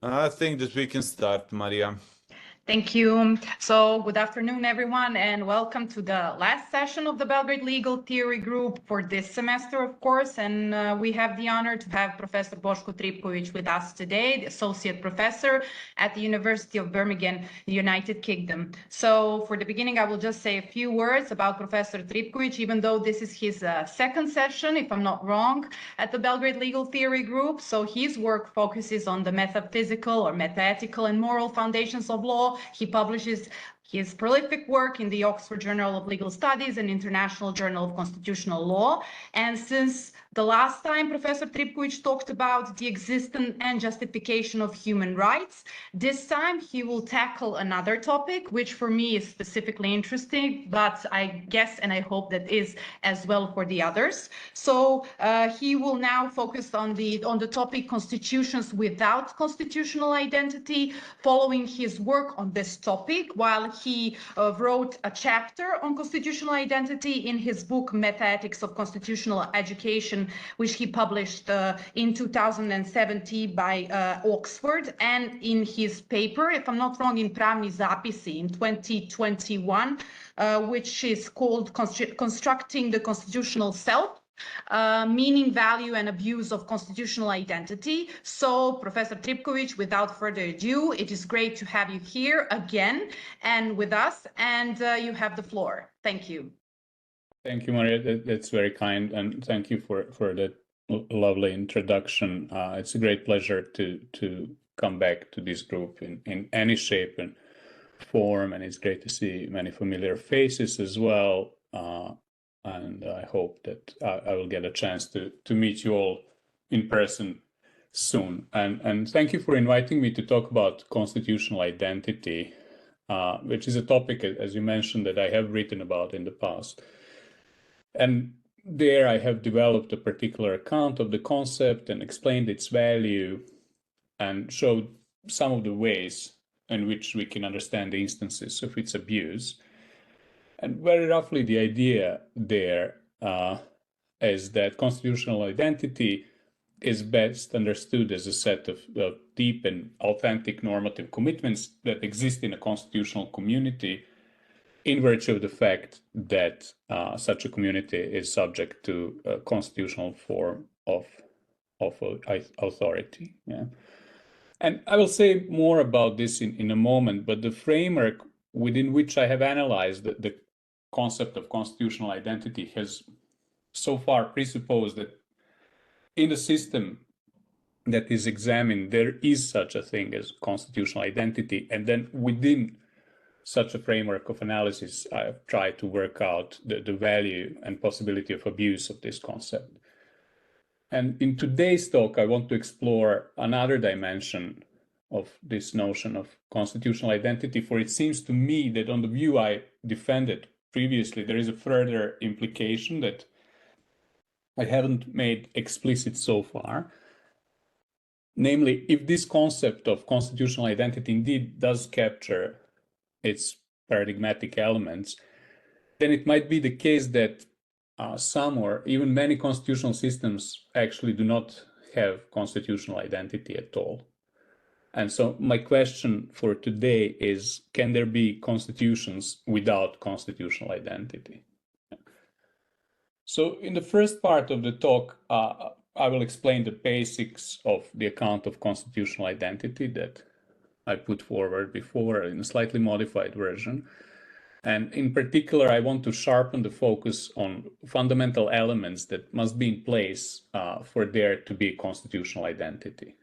I think that we can start, Maria. Thank you. So good afternoon, everyone, and welcome to the last session of the Belgrade Legal Theory Group for this semester, of course. And we have the honor to have Professor Boško Tripković with us today, the Associate Professor at the University of Birmingham, United Kingdom. So for the beginning, I will just say a few words about Professor Tripković, even though this is his second session, if I'm not wrong, at the Belgrade Legal Theory Group. So his work focuses on the metaphysical or metaethical and moral foundations of law. He publishes his prolific work in the Oxford Journal of Legal Studies and International Journal of Constitutional Law. And since the last time Professor Tripković talked about the existence and justification of human rights, this time he will tackle another topic, which for me is specifically interesting, but I guess and I hope that is as well for the others. So he will now focus on the topic constitutions without constitutional identity, following his work on this topic, while he wrote a chapter on constitutional identity in his book Metaethics of Constitutional Education, which he published in 2017 by Oxford, and in his paper, if I'm not wrong, in Pravni Zapisi in 2021, which is called Constructing the Constitutional Self, meaning, value, and abuse of constitutional identity. So, Professor Tripković, without further ado, it is great to have you here again and with us, and you have the floor. Thank you. Thank you, Maria. That's very kind, and thank you for that lovely introduction. It's a great pleasure to come back to this group in any shape and form, and it's great to see many familiar faces as well. And I hope that I will get a chance to meet you all in person soon. And thank you for inviting me to talk about constitutional identity, which is a topic, as you mentioned, that I have written about in the past. And there I have developed a particular account of the concept and explained its value and showed some of the ways in which we can understand the instances of its abuse. And very roughly, the idea there is that constitutional identity is best understood as a set of deep and authentic normative commitments that exist in a constitutional community in virtue of the fact that such a community is subject to a constitutional form of authority. Yeah. And I will say more about this in a moment, but the framework within which I have analyzed the concept of constitutional identity has so far presupposed that in the system that is examined, there is such a thing as constitutional identity. And then within such a framework of analysis, I have tried to work out the value and possibility of abuse of this concept. And in today's talk, I want to explore another dimension of this notion of constitutional identity, for it seems to me that on the view I defended previously, there is a further implication that I haven't made explicit so far. Namely, if this concept of constitutional identity indeed does capture its paradigmatic elements, then it might be the case that some or even many constitutional systems actually do not have constitutional identity at all. And so my question for today is, can there be constitutions without constitutional identity? So in the first part of the talk, I will explain the basics of the account of constitutional identity that I put forward before in a slightly modified version. And in particular, I want to sharpen the focus on fundamental elements that must be in place for there to be constitutional identity.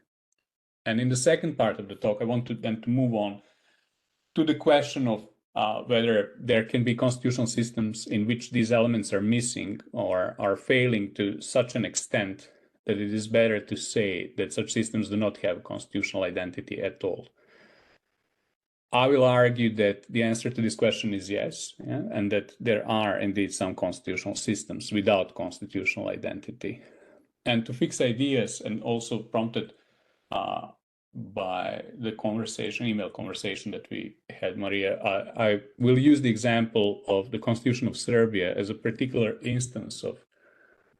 And in the second part of the talk, I want to then move on to the question of whether there can be constitutional systems in which these elements are missing or are failing to such an extent that it is better to say that such systems do not have constitutional identity at all. I will argue that the answer to this question is yes, and that there are indeed some constitutional systems without constitutional identity. And to fix ideas, and also prompted by the email conversation that we had, Maria, I will use the example of the Constitution of Serbia as a particular instance of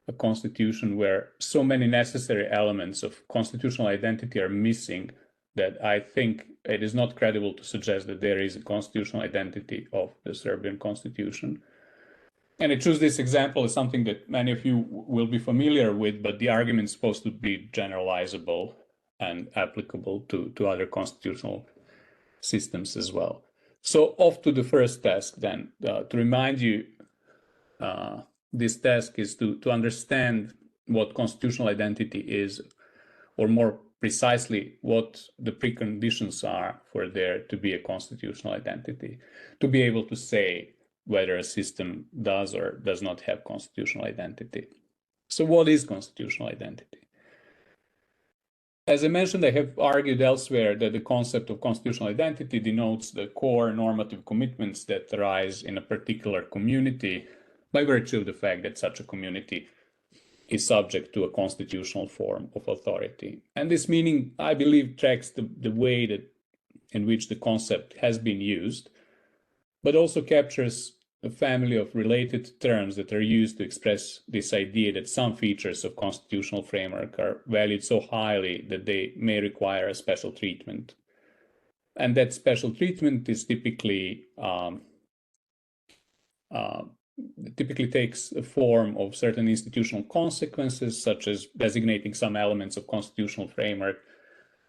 a constitution where so many necessary elements of constitutional identity are missing that I think it is not credible to suggest that there is a constitutional identity of the Serbian constitution. And I choose this example as something that many of you will be familiar with, but the argument is supposed to be generalizable and applicable to other constitutional systems as well. So off to the first task then. To remind you, this task is to understand what constitutional identity is, or more precisely, what the preconditions are for there to be a constitutional identity, to be able to say whether a system does or does not have constitutional identity. So what is constitutional identity? As I mentioned, I have argued elsewhere that the concept of constitutional identity denotes the core normative commitments that arise in a particular community by virtue of the fact that such a community is subject to a constitutional form of authority. And this meaning, I believe, tracks the way that in which the concept has been used, but also captures a family of related terms that are used to express this idea that some features of constitutional framework are valued so highly that they may require a special treatment. And that special treatment is typically takes the form of certain institutional consequences, such as designating some elements of constitutional framework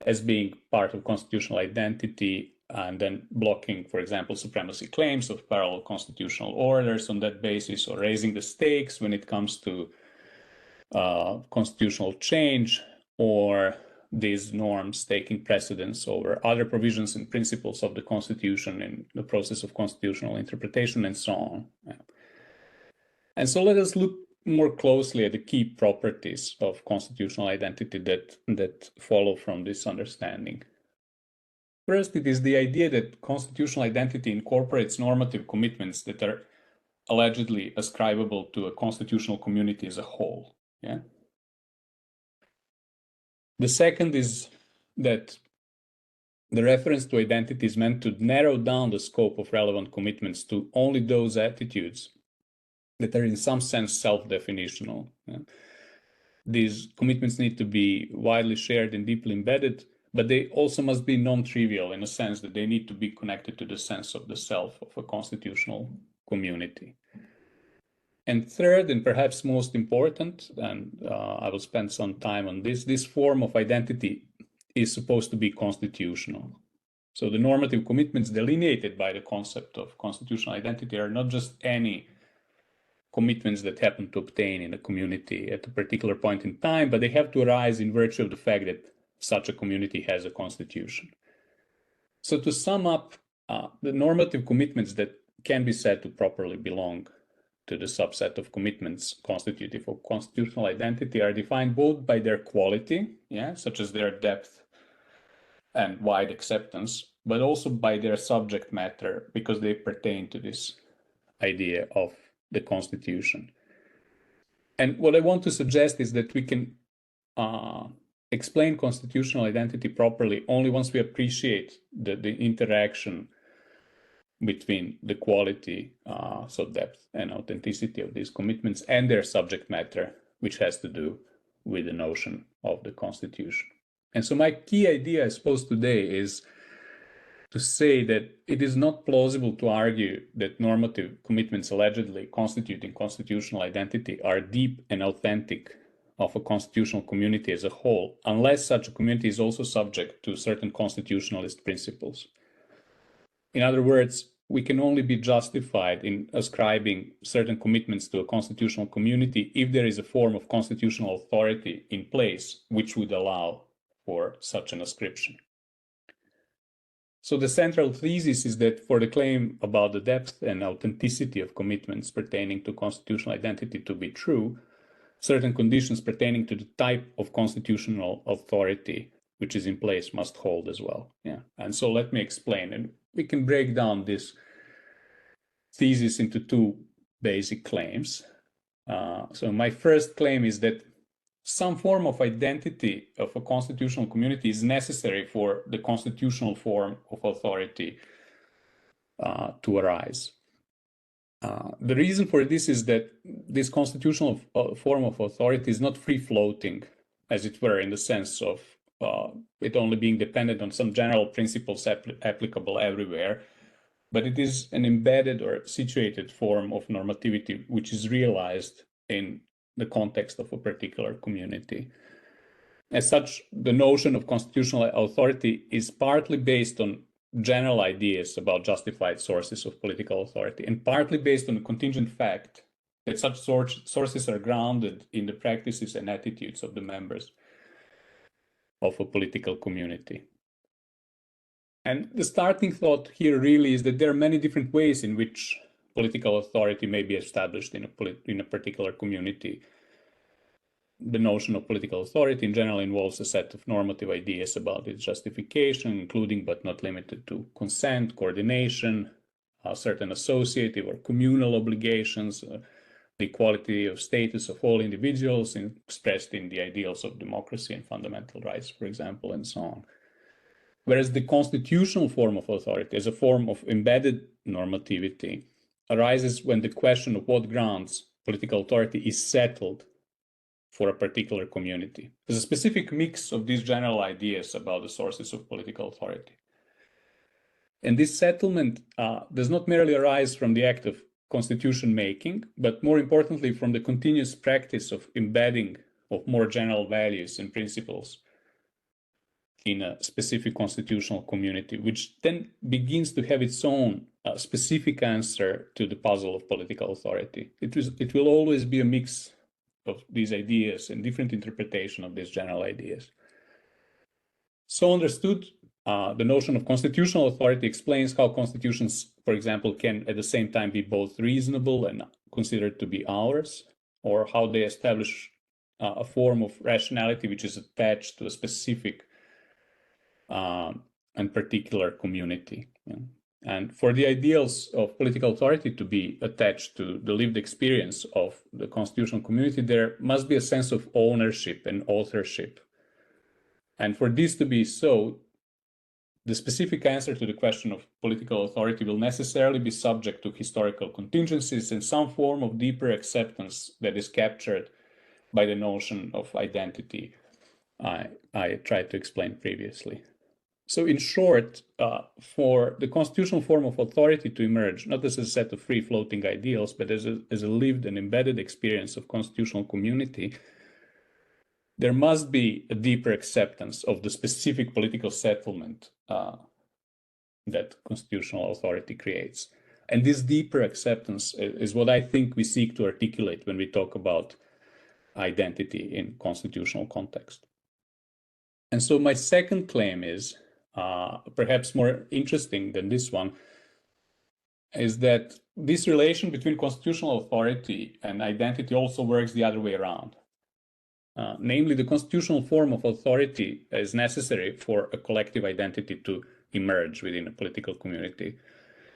as being part of constitutional identity, and then blocking, for example, supremacy claims of parallel constitutional orders on that basis, or raising the stakes when it comes to constitutional change, or these norms taking precedence over other provisions and principles of the Constitution in the process of constitutional interpretation, and so on. And so let us look more closely at the key properties of constitutional identity that follow from this understanding. First, it is the idea that constitutional identity incorporates normative commitments that are allegedly ascribable to a constitutional community as a whole. Yeah. The second is that the reference to identity is meant to narrow down the scope of relevant commitments to only those attitudes that are in some sense self-definitional. Yeah. These commitments need to be widely shared and deeply embedded, but they also must be non-trivial in a sense that they need to be connected to the sense of the self of a constitutional community. And third, and perhaps most important, and I will spend some time on this form of identity is supposed to be constitutional. So the normative commitments delineated by the concept of constitutional identity are not just any commitments that happen to obtain in a community at a particular point in time, but they have to arise in virtue of the fact that such a community has a constitution. So to sum up, the normative commitments that can be said to properly belong to the subset of commitments constitutive of constitutional identity are defined both by their quality, such as their depth and wide acceptance, but also by their subject matter, because they pertain to this idea of the Constitution. And what I want to suggest is that we can explain constitutional identity properly only once we appreciate the interaction between the quality, so depth and authenticity of these commitments, and their subject matter, which has to do with the notion of the Constitution. And so my key idea, I suppose, today is to say that it is not plausible to argue that normative commitments allegedly constituting constitutional identity are deep and authentic of a constitutional community as a whole, unless such a community is also subject to certain constitutionalist principles. In other words, we can only be justified in ascribing certain commitments to a constitutional community if there is a form of constitutional authority in place which would allow for such an ascription. So the central thesis is that for the claim about the depth and authenticity of commitments pertaining to constitutional identity to be true, certain conditions pertaining to the type of constitutional authority which is in place must hold as well. And so let me explain, and we can break down this thesis into two basic claims. So my first claim is that some form of identity of a constitutional community is necessary for the constitutional form of authority to arise. The reason for this is that this constitutional form of authority is not free-floating, as it were, in the sense of it only being dependent on some general principles applicable everywhere, but it is an embedded or situated form of normativity which is realized in the context of a particular community. As such, the notion of constitutional authority is partly based on general ideas about justified sources of political authority, and partly based on the contingent fact that such sources are grounded in the practices and attitudes of the members of a political community. And the starting thought here really is that there are many different ways in which political authority may be established in a particular community. The notion of political authority in general involves a set of normative ideas about its justification, including but not limited to consent, coordination, certain associative or communal obligations, the equality of status of all individuals expressed in the ideals of democracy and fundamental rights, for example, and so on. Whereas the constitutional form of authority, as a form of embedded normativity, arises when the question of what grounds political authority is settled for a particular community. There's a specific mix of these general ideas about the sources of political authority. And this settlement does not merely arise from the act of constitution making, but more importantly, from the continuous practice of embedding of more general values and principles in a specific constitutional community, which then begins to have its own specific answer to the puzzle of political authority. It will always be a mix of these ideas and different interpretation of these general ideas. So understood, the notion of constitutional authority explains how constitutions, for example, can at the same time be both reasonable and considered to be ours, or how they establish a form of rationality which is attached to a specific and particular community. And for the ideals of political authority to be attached to the lived experience of the constitutional community, there must be a sense of ownership and authorship. And for this to be so, the specific answer to the question of political authority will necessarily be subject to historical contingencies and some form of deeper acceptance that is captured by the notion of identity I tried to explain previously. So in short, for the constitutional form of authority to emerge, not as a set of free-floating ideals, but as a lived and embedded experience of constitutional community, there must be a deeper acceptance of the specific political settlement that constitutional authority creates. And this deeper acceptance is what I think we seek to articulate when we talk about identity in constitutional context. And so my second claim is, perhaps more interesting than this one, is that this relation between constitutional authority and identity also works the other way around. Namely, the constitutional form of authority is necessary for a collective identity to emerge within a political community.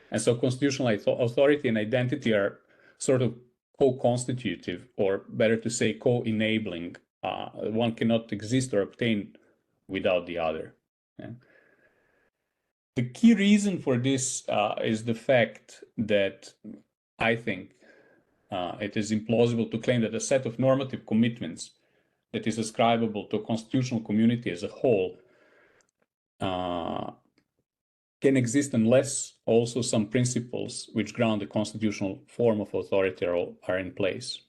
And so constitutional authority and identity are sort of co-constitutive, or better to say co-enabling. One cannot exist or obtain without the other. Yeah. The key reason for this is the fact that I think it is implausible to claim that a set of normative commitments that is ascribable to a constitutional community as a whole can exist unless also some principles which ground the constitutional form of authority are in place.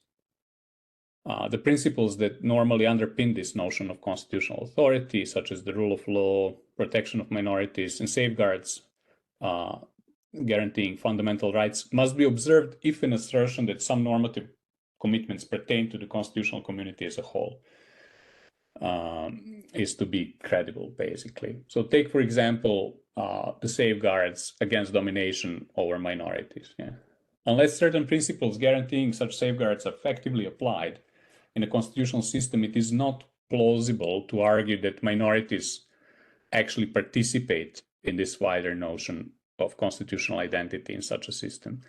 The principles that normally underpin this notion of constitutional authority, such as the rule of law, protection of minorities, and safeguards guaranteeing fundamental rights, must be observed if an assertion that some normative commitments pertain to the constitutional community as a whole is to be credible, basically. So take, for example, the safeguards against domination over minorities. Yeah. Unless certain principles guaranteeing such safeguards are effectively applied in a constitutional system, it is not plausible to argue that minorities actually participate in this wider notion of constitutional identity in such a system,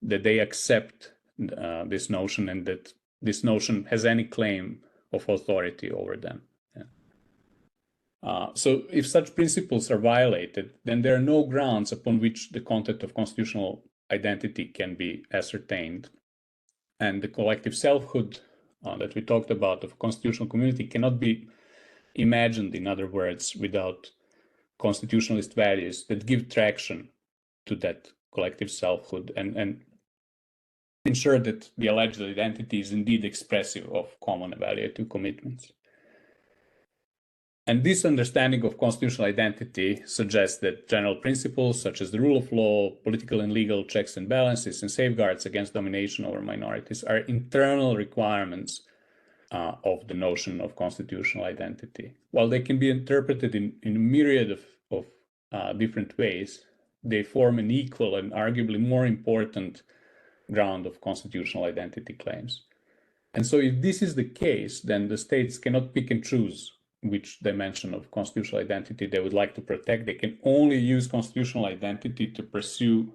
that they accept this notion and that this notion has any claim of authority over them. Yeah. So if such principles are violated, then there are no grounds upon which the content of constitutional identity can be ascertained. And the collective selfhood that we talked about of constitutional community cannot be imagined, in other words, without constitutionalist values that give traction to that collective selfhood and ensure that the alleged identity is indeed expressive of common evaluative commitments. And this understanding of constitutional identity suggests that general principles such as the rule of law, political and legal checks and balances, and safeguards against domination over minorities are internal requirements of the notion of constitutional identity. While they can be interpreted in a myriad of different ways, they form an equal and arguably more important ground of constitutional identity claims. And so if this is the case, then the states cannot pick and choose which dimension of constitutional identity they would like to protect. They can only use constitutional identity to pursue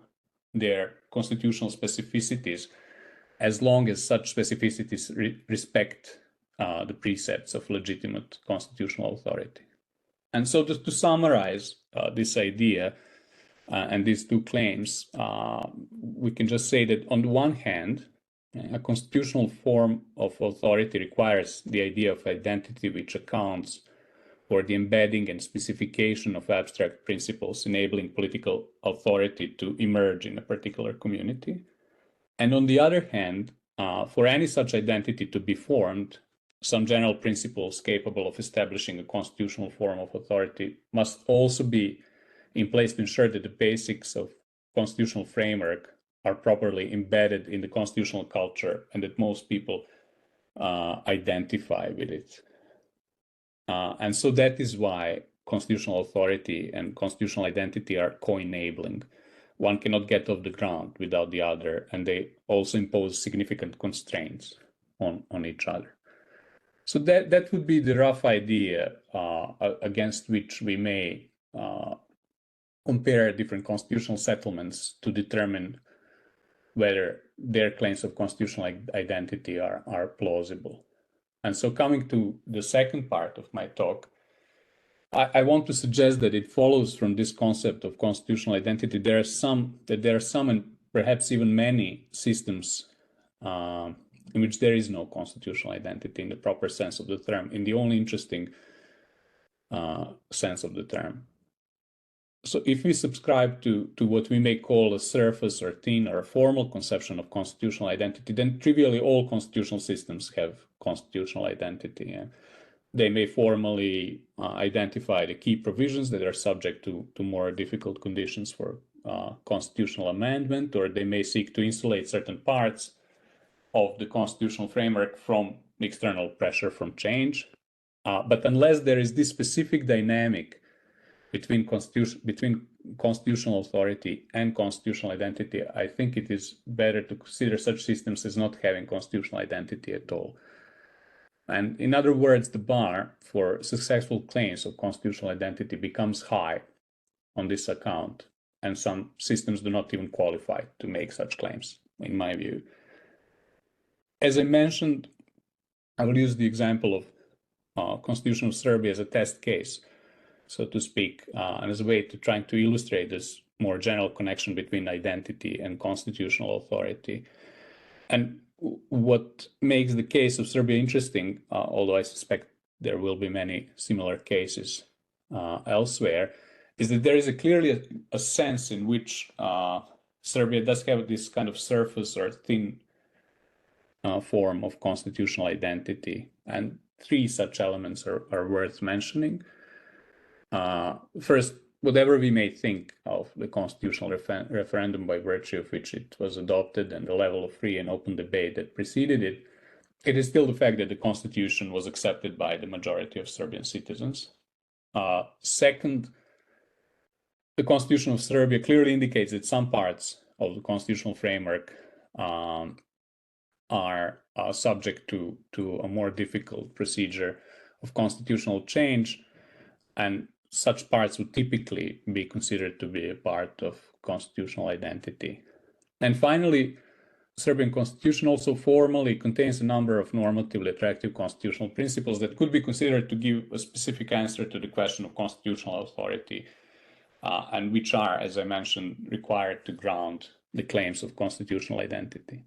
their constitutional specificities as long as such specificities respect the precepts of legitimate constitutional authority. And so to summarize this idea and these two claims, we can just say that on the one hand, a constitutional form of authority requires the idea of identity which accounts for the embedding and specification of abstract principles enabling political authority to emerge in a particular community. And on the other hand, for any such identity to be formed, some general principles capable of establishing a constitutional form of authority must also be in place to ensure that the basics of constitutional framework are properly embedded in the constitutional culture and that most people identify with it. And so that is why constitutional authority and constitutional identity are co-enabling. One cannot get off the ground without the other, and they also impose significant constraints on each other. So that would be the rough idea against which we may compare different constitutional settlements to determine whether their claims of constitutional identity are plausible. And so coming to the second part of my talk, I want to suggest that it follows from this concept of constitutional identity there are some and perhaps even many systems in which there is no constitutional identity in the proper sense of the term, in the only interesting sense of the term. So if we subscribe to what we may call a surface or thin or a formal conception of constitutional identity, then trivially all constitutional systems have constitutional identity. And they may formally identify the key provisions that are subject to more difficult conditions for constitutional amendment, or they may seek to insulate certain parts of the constitutional framework from external pressure from change. But unless there is this specific dynamic between constitutional authority and constitutional identity, I think it is better to consider such systems as not having constitutional identity at all. And in other words, the bar for successful claims of constitutional identity becomes high on this account, and some systems do not even qualify to make such claims, in my view. As I mentioned, I will use the example of Constitution of Serbia as a test case, so to speak, and as a way to trying to illustrate this more general connection between identity and constitutional authority. And what makes the case of Serbia interesting, although I suspect there will be many similar cases elsewhere, is that there is clearly a sense in which Serbia does have this kind of surface or thin form of constitutional identity. And three such elements are worth mentioning. First, whatever we may think of the constitutional referendum by virtue of which it was adopted and the level of free and open debate that preceded it, it is still the fact that the constitution was accepted by the majority of Serbian citizens. Second, the Constitution of Serbia clearly indicates that some parts of the constitutional framework are subject to a more difficult procedure of constitutional change, and such parts would typically be considered to be a part of constitutional identity. And finally, the Serbian constitution also formally contains a number of normatively attractive constitutional principles that could be considered to give a specific answer to the question of constitutional authority, and which are, as I mentioned, required to ground the claims of constitutional identity.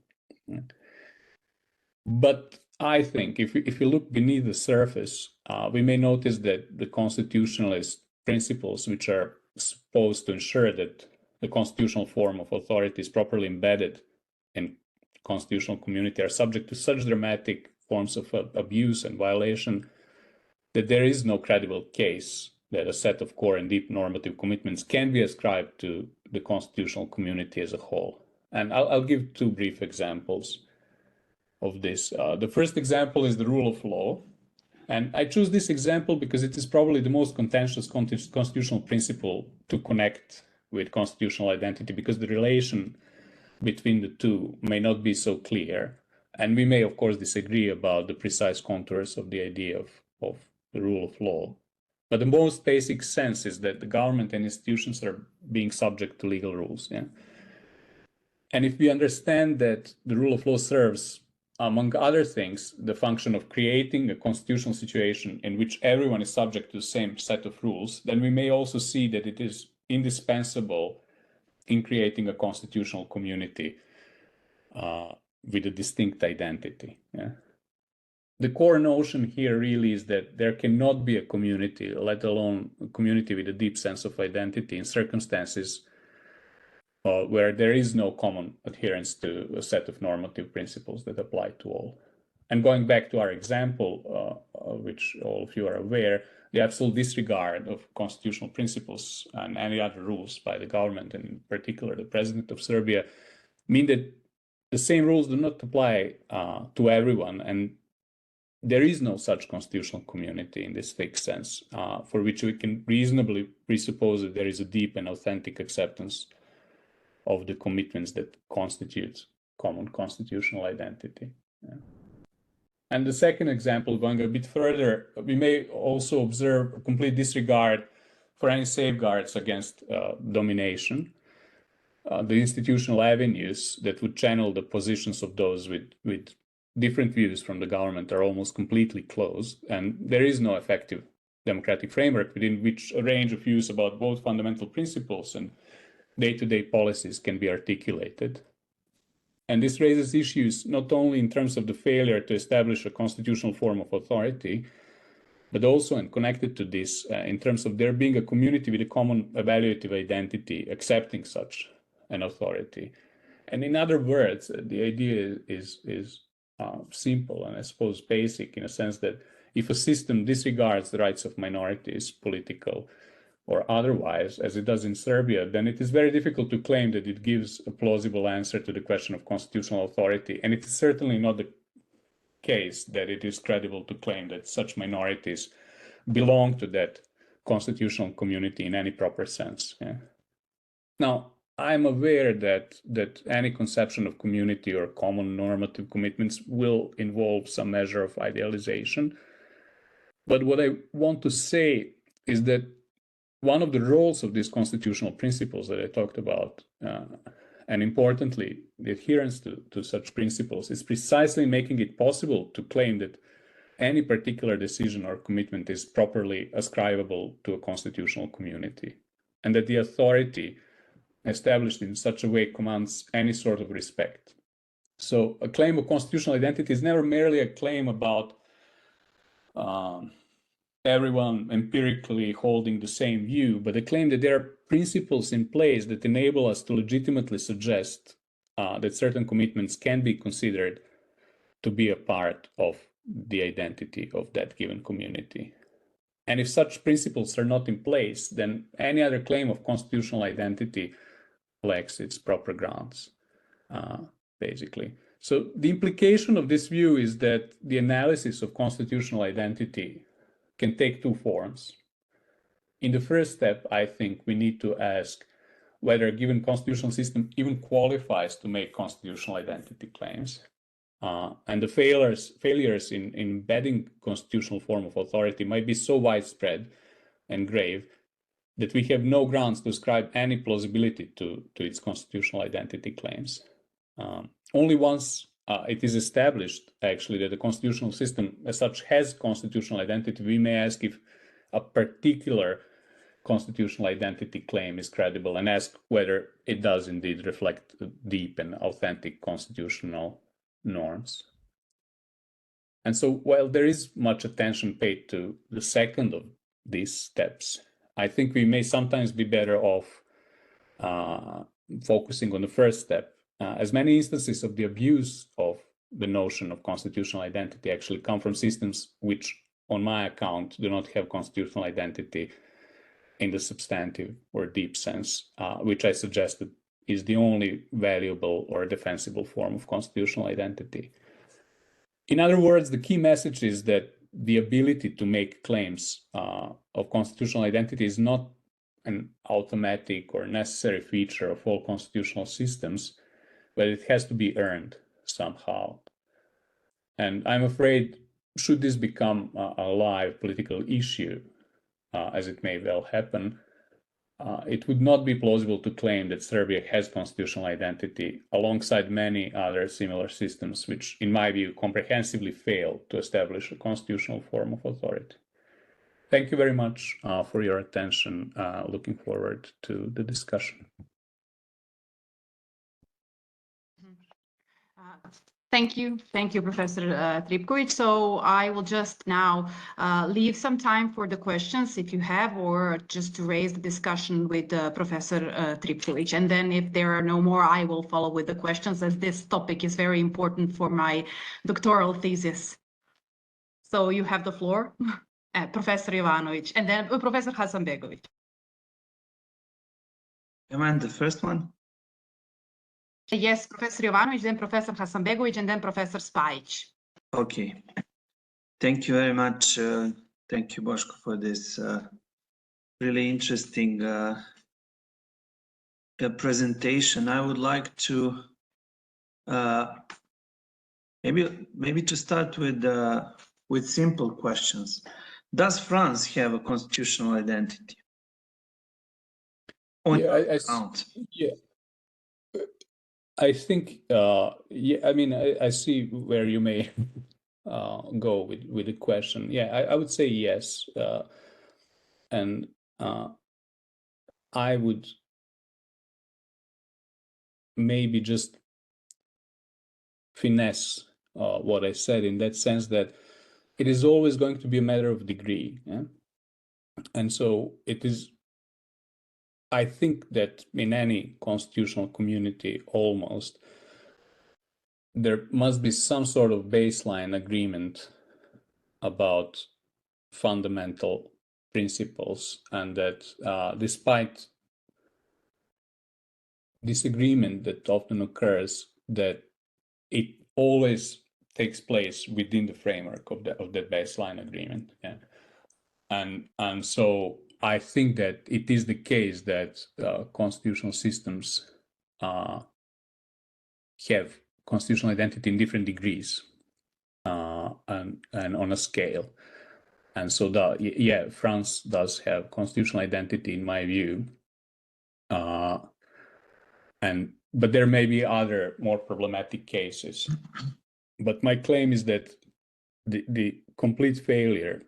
But I think if you look beneath the surface, we may notice that the constitutionalist principles, which are supposed to ensure that the constitutional form of authority is properly embedded in constitutional community, are subject to such dramatic forms of abuse and violation that there is no credible case that a set of core and deep normative commitments can be ascribed to the constitutional community as a whole. And I'll give two brief examples of this. The first example is the rule of law. And I choose this example because it is probably the most contentious constitutional principle to connect with constitutional identity, because the relation between the two may not be so clear. And we may, of course, disagree about the precise contours of the idea of the rule of law. But the most basic sense is that the government and institutions are being subject to legal rules. Yeah? And if we understand that the rule of law serves, among other things, the function of creating a constitutional situation in which everyone is subject to the same set of rules, then we may also see that it is indispensable in creating a constitutional community with a distinct identity. Yeah? The core notion here really is that there cannot be a community, let alone a community with a deep sense of identity, in circumstances where there is no common adherence to a set of normative principles that apply to all. And going back to our example, which all of you are aware, the absolute disregard of constitutional principles and any other rules by the government, and in particular the president of Serbia, mean that the same rules do not apply to everyone, and there is no such constitutional community in this fixed sense, for which we can reasonably presuppose that there is a deep and authentic acceptance of the commitments that constitute common constitutional identity. Yeah. And the second example, going a bit further, we may also observe a complete disregard for any safeguards against domination. The institutional avenues that would channel the positions of those with different views from the government are almost completely closed, and there is no effective democratic framework within which a range of views about both fundamental principles and day-to-day policies can be articulated. And this raises issues not only in terms of the failure to establish a constitutional form of authority, but also, and connected to this, in terms of there being a community with a common evaluative identity accepting such an authority. And in other words, the idea is simple and I suppose basic, in a sense that if a system disregards the rights of minorities, political or otherwise, as it does in Serbia, then it is very difficult to claim that it gives a plausible answer to the question of constitutional authority. And it is certainly not the case that it is credible to claim that such minorities belong to that constitutional community in any proper sense. Yeah? Now, I'm aware that any conception of community or common normative commitments will involve some measure of idealization. But what I want to say is that one of the roles of these constitutional principles that I talked about, and importantly, the adherence to such principles, is precisely making it possible to claim that any particular decision or commitment is properly ascribable to a constitutional community, and that the authority established in such a way commands any sort of respect. So a claim of constitutional identity is never merely a claim about everyone empirically holding the same view, but a claim that there are principles in place that enable us to legitimately suggest that certain commitments can be considered to be a part of the identity of that given community. And if such principles are not in place, then any other claim of constitutional identity lacks its proper grounds, basically. So the implication of this view is that the analysis of constitutional identity can take two forms. In the first step, I think we need to ask whether a given constitutional system even qualifies to make constitutional identity claims. And the failures in embedding constitutional form of authority might be so widespread and grave that we have no grounds to ascribe any plausibility to its constitutional identity claims. Only once it is established, actually, that the constitutional system as such has constitutional identity, we may ask if a particular constitutional identity claim is credible and ask whether it does indeed reflect deep and authentic constitutional norms. And so while there is much attention paid to the second of these steps, I think we may sometimes be better off focusing on the first step, as many instances of the abuse of the notion of constitutional identity actually come from systems which, on my account, do not have constitutional identity in the substantive or deep sense, which I suggested is the only valuable or defensible form of constitutional identity. In other words, the key message is that the ability to make claims of constitutional identity is not an automatic or necessary feature of all constitutional systems, but it has to be earned somehow. And I'm afraid, should this become a live political issue, as it may well happen, it would not be plausible to claim that Serbia has constitutional identity alongside many other similar systems, which, in my view, comprehensively fail to establish a constitutional form of authority. Thank you very much for your attention. Looking forward to the discussion. Thank you, Professor Tripković. So I will just now leave some time for the questions if you have, or just to raise the discussion with Professor Tripković. And then if there are no more, I will follow with the questions, as this topic is very important for my doctoral thesis. So you have the floor, Professor Jovanović, and then Professor Hasanbegović. Am I the first one? Yes, Professor Jovanović, then Professor Hasanbegović, and then Professor Spajić. Okay. Thank you very much. Thank you, Boško, for this really interesting presentation. I would like to maybe to start with simple questions. Does France have a constitutional identity? I think, yeah, I mean, I see where you may go with the question. Yeah, I would say yes. And I would maybe just finesse what I said, in that sense that it is always going to be a matter of degree. Yeah? And so it is, I think that in any constitutional community, almost, there must be some sort of baseline agreement about fundamental principles, and that despite disagreement that often occurs, that it always takes place within the framework of that baseline agreement. Yeah? And so I think that it is the case that constitutional systems have constitutional identity in different degrees and on a scale. And so, yeah, France does have constitutional identity, in my view. But there may be other more problematic cases. But my claim is that the complete failure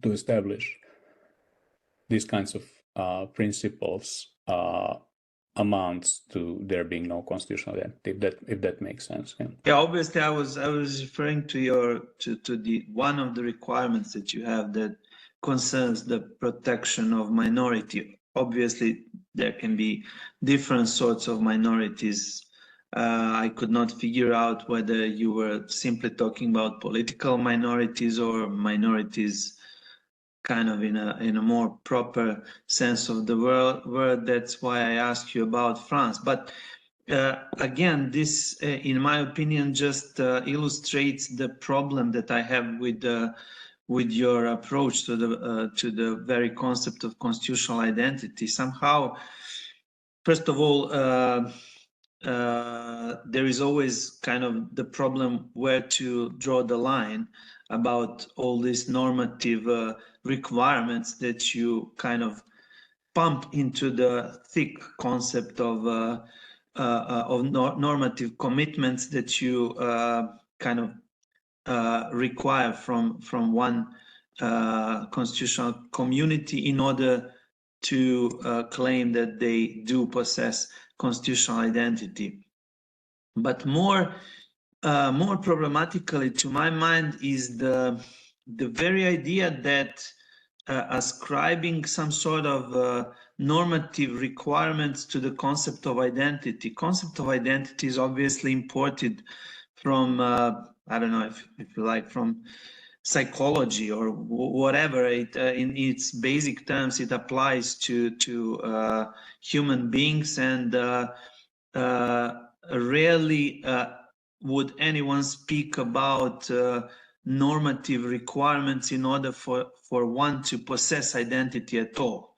to establish these kinds of principles amounts to there being no constitutional identity, if that makes sense. Yeah. Yeah, obviously, I was referring to the one of the requirements that you have that concerns the protection of minority. Obviously, there can be different sorts of minorities. I could not figure out whether you were simply talking about political minorities or minorities kind of in a more proper sense of the word. That's why I asked you about France. But again, this, in my opinion, just illustrates the problem that I have with your approach to the very concept of constitutional identity. Somehow, first of all, there is always kind of the problem where to draw the line about all these normative requirements that you kind of pump into the thick concept of normative commitments that you kind of require from one constitutional community in order to claim that they do possess constitutional identity. But more more problematically to my mind is the very idea that ascribing some sort of normative requirements to the concept of identity. Concept of identity is obviously imported from, I don't know if you like, from psychology or whatever. It, in its basic terms, it applies to human beings, and rarely would anyone speak about normative requirements in order for one to possess identity at all.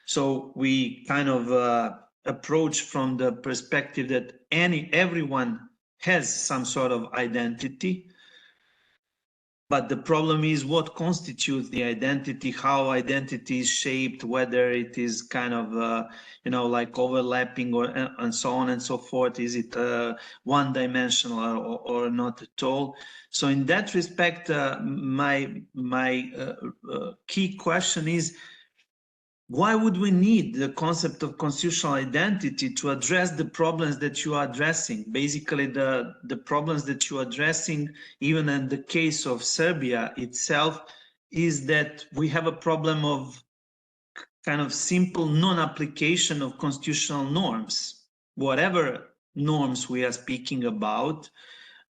So we kind of approach from the perspective that everyone has some sort of identity, but the problem is what constitutes the identity, how identity is shaped, whether it is kind of, you know, like overlapping or and so on and so forth. Is it one-dimensional or not at all? So in that respect, my key question is, why would we need the concept of constitutional identity to address the problems that you are addressing? Basically, the problems that you are addressing, even in the case of Serbia itself, is that we have a problem of kind of simple non-application of constitutional norms, whatever norms we are speaking about.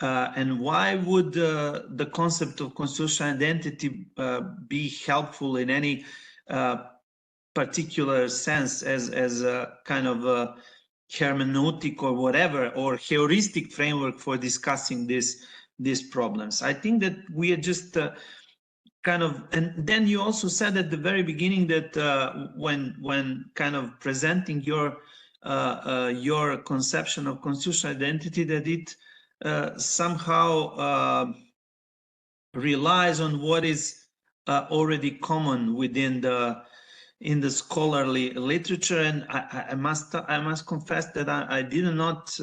And why would the concept of constitutional identity be helpful in any particular sense as a kind of a hermeneutic or whatever, or heuristic framework for discussing these problems? I think that we are just kind of, and then you also said at the very beginning that when kind of presenting your conception of constitutional identity, that it somehow relies on what is already common within in the scholarly literature. And I must confess that I did not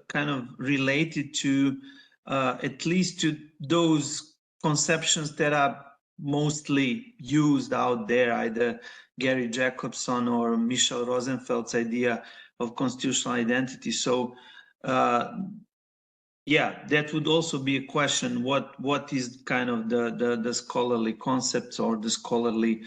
kind of relate it to at least to those conceptions that are mostly used out there, either Gary Jacobson or Michel Rosenfeld's idea of constitutional identity. So yeah, that would also be a question. What is kind of the scholarly concepts or the scholarly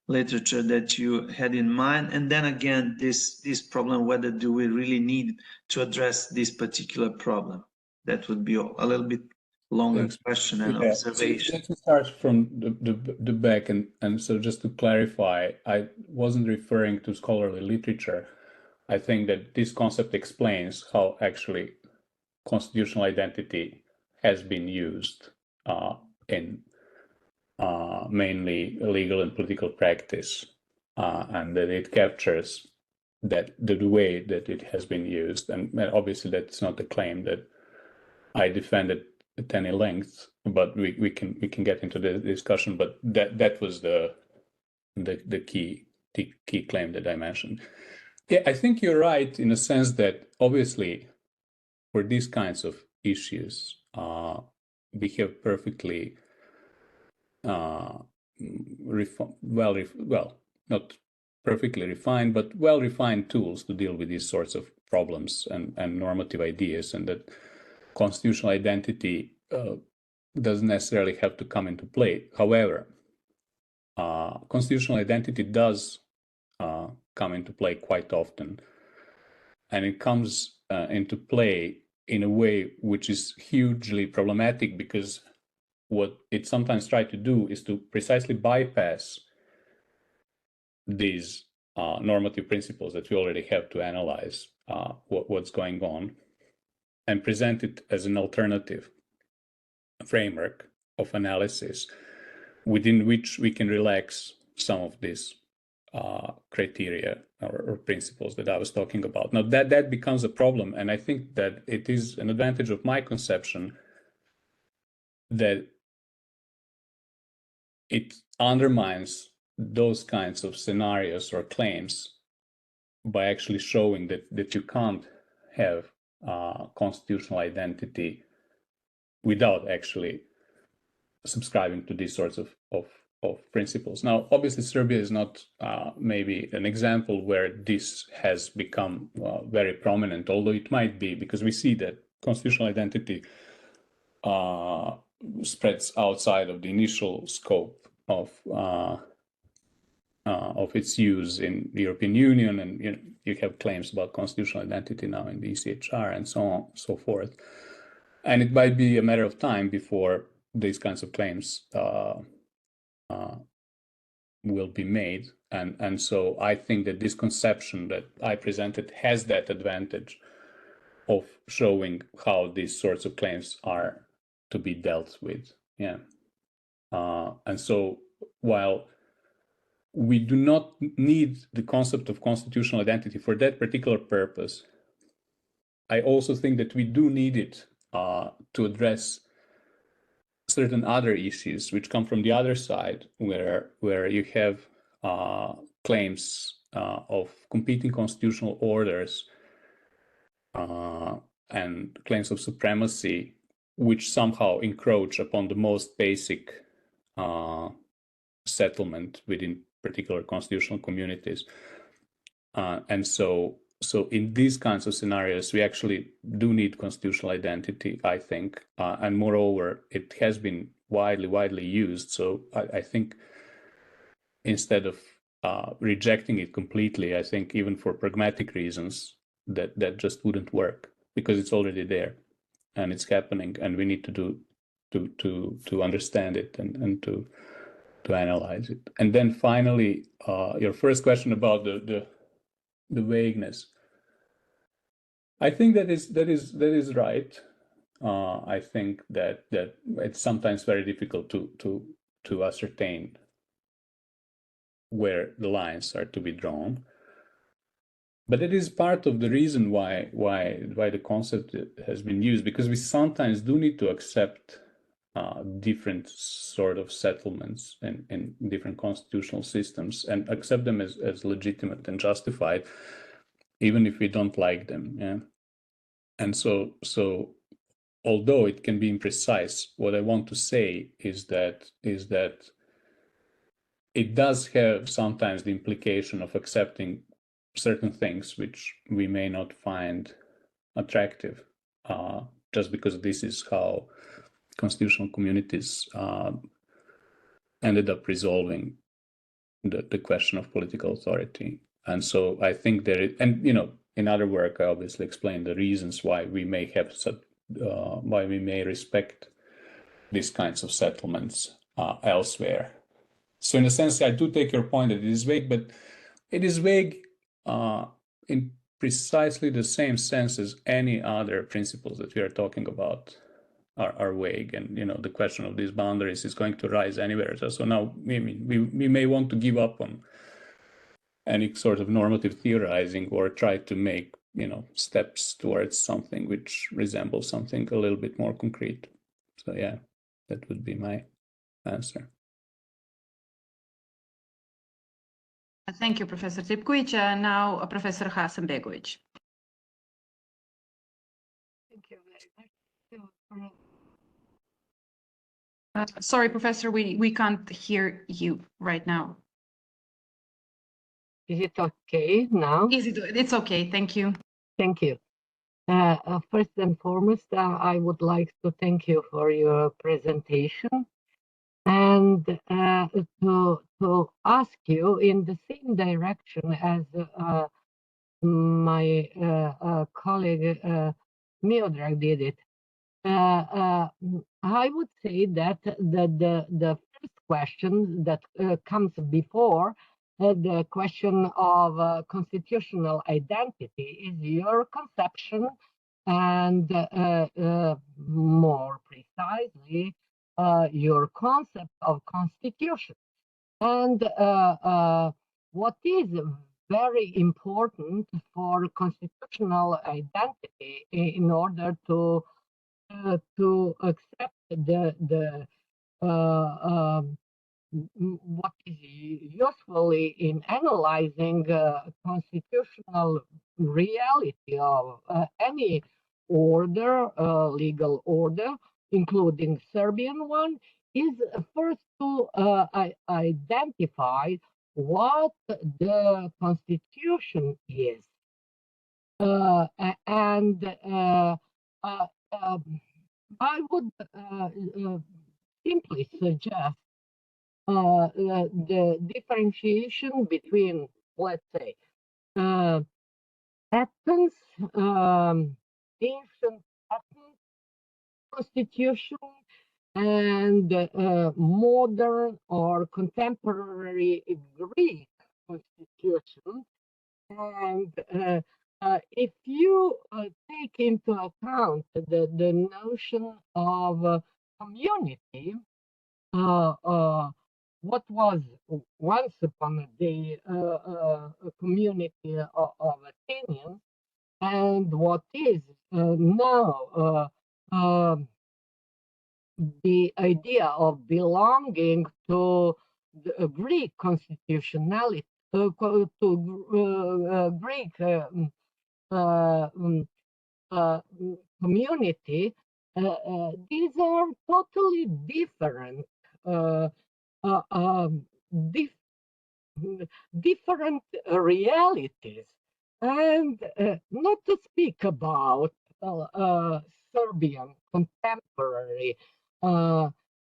literature that you had in mind? And then again, this problem, whether do we really need to address this particular problem? That would be a little bit longer question and observation. Let's start from the back, and so just to clarify, I wasn't referring to scholarly literature. I think that this concept explains how actually constitutional identity has been used in mainly legal and political practice, and that it captures that the way that it has been used. And obviously that's not a claim that I defended at any length, but we can get into the discussion. But that was the key claim that I mentioned. Yeah, I think you're right in a sense that obviously for these kinds of issues, we have perfectly not perfectly refined, but well-refined tools to deal with these sorts of problems and normative ideas, and that constitutional identity doesn't necessarily have to come into play. However, constitutional identity does come into play quite often, and it comes into play in a way which is hugely problematic, because what it sometimes tries to do is to precisely bypass these normative principles that we already have to analyze what's going on, and present it as an alternative framework of analysis within which we can relax some of these criteria or principles that I was talking about. Now that becomes a problem, and I think that it is an advantage of my conception that it undermines those kinds of scenarios or claims by actually showing that you can't have constitutional identity without actually subscribing to these sorts of principles. Now, obviously, Serbia is not maybe an example where this has become very prominent, although it might be, because we see that constitutional identity spreads outside of the initial scope of its use in the European Union, and you have claims about constitutional identity now in the ECHR and so on, so forth. And it might be a matter of time before these kinds of claims will be made. And so I think that this conception that I presented has that advantage of showing how these sorts of claims are to be dealt with. Yeah. And so while we do not need the concept of constitutional identity for that particular purpose, I also think that we do need it to address certain other issues which come from the other side, where you have claims of competing constitutional orders and claims of supremacy, which somehow encroach upon the most basic settlement within particular constitutional communities. And so in these kinds of scenarios, we actually do need constitutional identity, I think. And moreover, it has been widely used. So I think instead of rejecting it completely, I think even for pragmatic reasons, that just wouldn't work, because it's already there and it's happening, and we need to understand it and to analyze it. And then finally, your first question about the vagueness. I think that is right. I think that it's sometimes very difficult to ascertain where the lines are to be drawn. But it is part of the reason why the concept has been used, because we sometimes do need to accept different sort of settlements in different constitutional systems and accept them as legitimate and justified, even if we don't like them. Yeah. And so although it can be imprecise, what I want to say is that it does have sometimes the implication of accepting certain things which we may not find attractive, just because this is how constitutional communities ended up resolving the question of political authority. And so I think there is, and in other work, I obviously explain the reasons why we may have why we may respect these kinds of settlements elsewhere. So in a sense, I do take your point that it is vague, but it is vague in precisely the same sense as any other principles that we are talking about are vague, and the question of these boundaries is going to rise anywhere. So now we may want to give up on any sort of normative theorizing or try to make steps towards something which resembles something a little bit more concrete. So yeah, that would be my answer. Thank you, Professor Tripković. Now, Professor Hasanbegović. Thank you very much. Sorry, Professor, we can't hear you right now. Is it okay now? It's okay. Thank you. Thank you. First and foremost, I would like to thank you for your presentation, and to ask you in the same direction as my colleague Miodrag did it. I would say that the first question that comes before the question of constitutional identity is your conception, and more precisely, your concept of constitution. And what is very important for constitutional identity in order to accept what is useful in analyzing constitutional reality of any order, legal order, including Serbian one, is first to identify what the constitution is. I would simply suggest the differentiation between, let's say, Athens, ancient Athens constitution, and modern or contemporary Greek constitution. And if you take into account the notion of community, what was once upon a day a community of Athenians, and what is now the idea of belonging to the Greek constitutionality, to Greek community, these are totally different, different realities. And not to speak about Serbian contemporary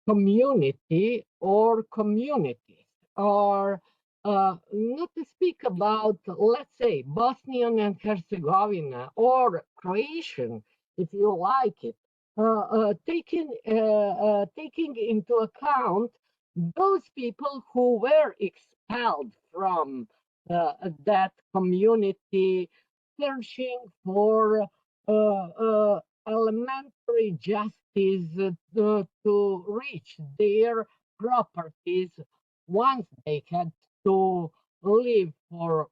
community or communities, or not to speak about, let's say, Bosnian and Herzegovina or Croatian, if you like it, taking into account those people who were expelled from that community, searching for elementary justice to reach their properties once they had to live for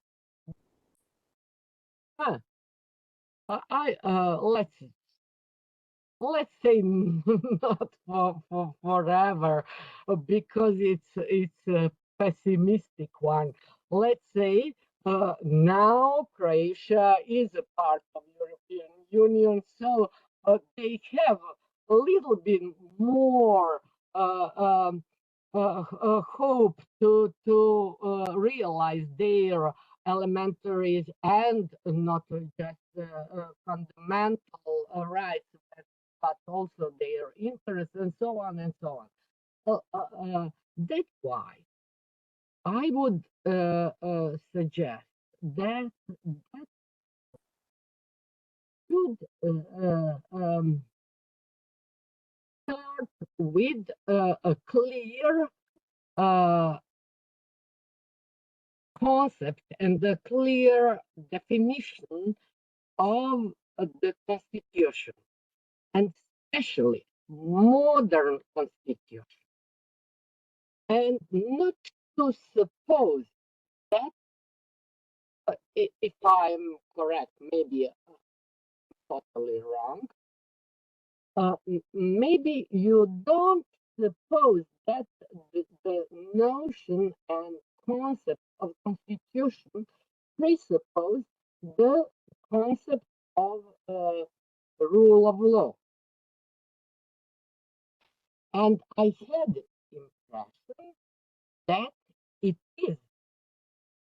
let's say not for forever, because it's a pessimistic one. Let's say now Croatia is a part of European Union, so they have a little bit more hope to realize their elementaries and not just fundamental rights, but also their interests, and so on and so on. That's why I would suggest that should start with a clear concept and a clear definition of the Constitution, and especially modern Constitution, and not to suppose that, if I'm correct, maybe totally wrong, maybe you don't suppose that the notion and concept of Constitution presuppose the concept of rule of law. And I had the impression that it is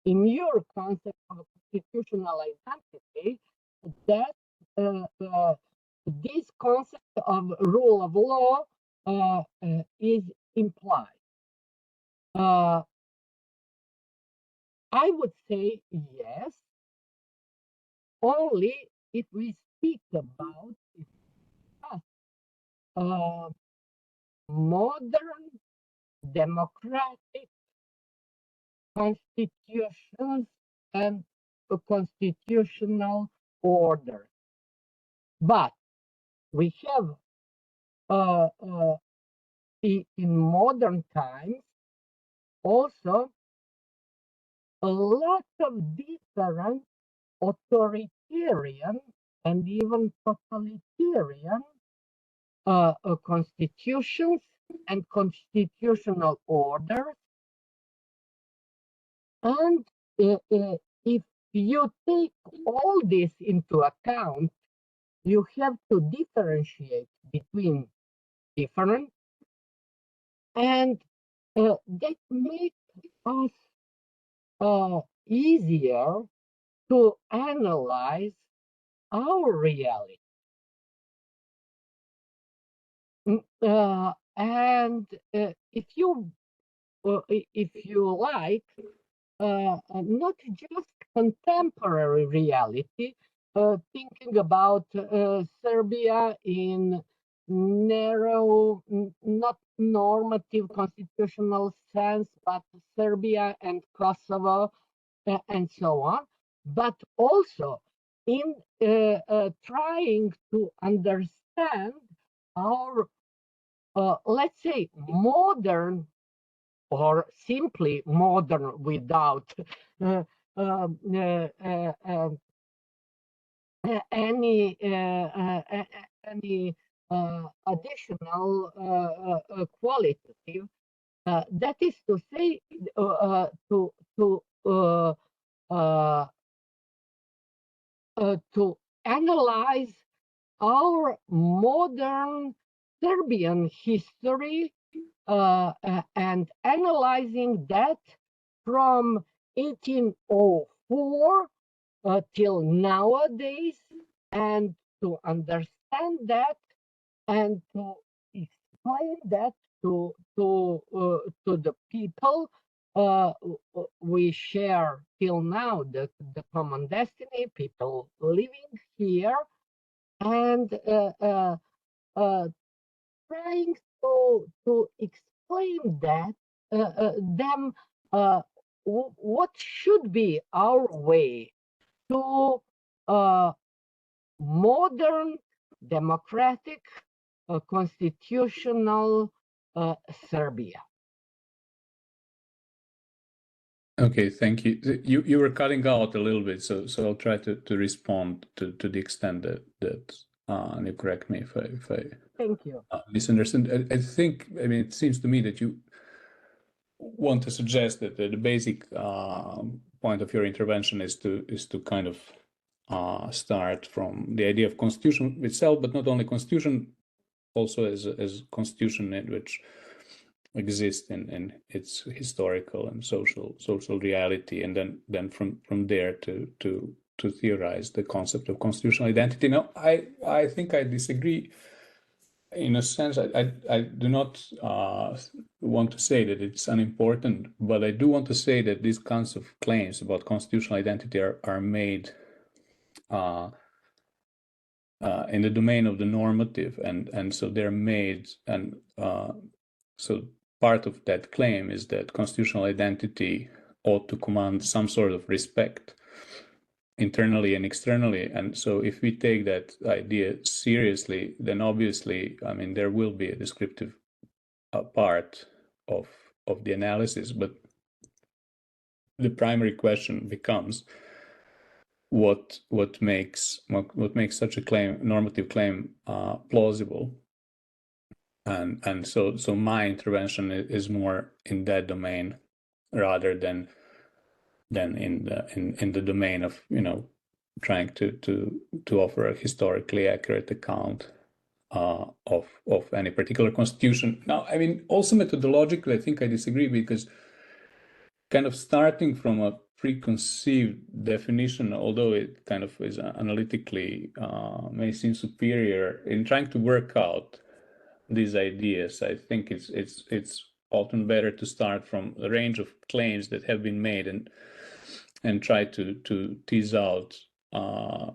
in your concept of constitutional identity that this concept of rule of law is implied. I would say yes, only if we speak about modern democratic constitutions and a constitutional order. But we have in modern times also a lot of different authoritarian and even totalitarian constitutions and constitutional orders. And if you take all this into account, you have to differentiate between different, and that makes us easier to analyze our reality. and if you like, not just contemporary reality, thinking about Serbia in narrow, not normative constitutional sense, but Serbia and Kosovo and so on, but also in trying to understand our, let's say, modern, or simply modern without any additional qualitative. That is to say, to analyze our modern Serbian history and analyzing that from 1804 till nowadays, and to understand that and to explain that to the people we share till now, the common destiny, people living here, and trying to explain that them what should be our way to modern democratic constitutional Serbia. Okay, thank you. You were cutting out a little bit, so I'll try to respond to the extent that and you correct me if I Thank you. Misunderstood. I think, I mean, it seems to me that you want to suggest that the basic point of your intervention is to kind of start from the idea of constitution itself, but not only constitution, also as constitution in which exists in its historical and social reality, and then from there to theorize the concept of constitutional identity. Now, I think I disagree in a sense. I do not want to say that it's unimportant, but I do want to say that these kinds of claims about constitutional identity are made in the domain of the normative, and so they're made, and so part of that claim is that constitutional identity ought to command some sort of respect internally and externally. And so if we take that idea seriously, then obviously, I mean, there will be a descriptive part of the analysis, but the primary question becomes what makes such a claim, normative claim, plausible. And so my intervention is more in that domain rather than in the domain of, you know, trying to offer a historically accurate account of any particular constitution. Now, I mean, also methodologically, I think I disagree, because kind of starting from a preconceived definition, although it kind of is analytically may seem superior, in trying to work out these ideas, I think it's often better to start from a range of claims that have been made and try to tease out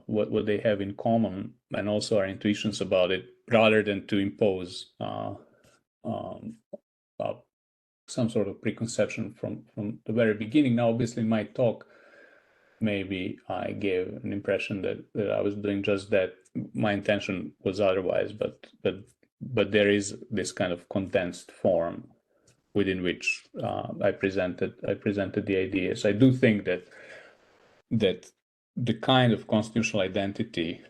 what they have in common, and also our intuitions about it, rather than to impose some sort of preconception from the very beginning. Now, obviously, in my talk, maybe I gave an impression that I was doing just that. My intention was otherwise, but there is this kind of condensed form within which I presented the ideas. I do think that the kind of constitutional identity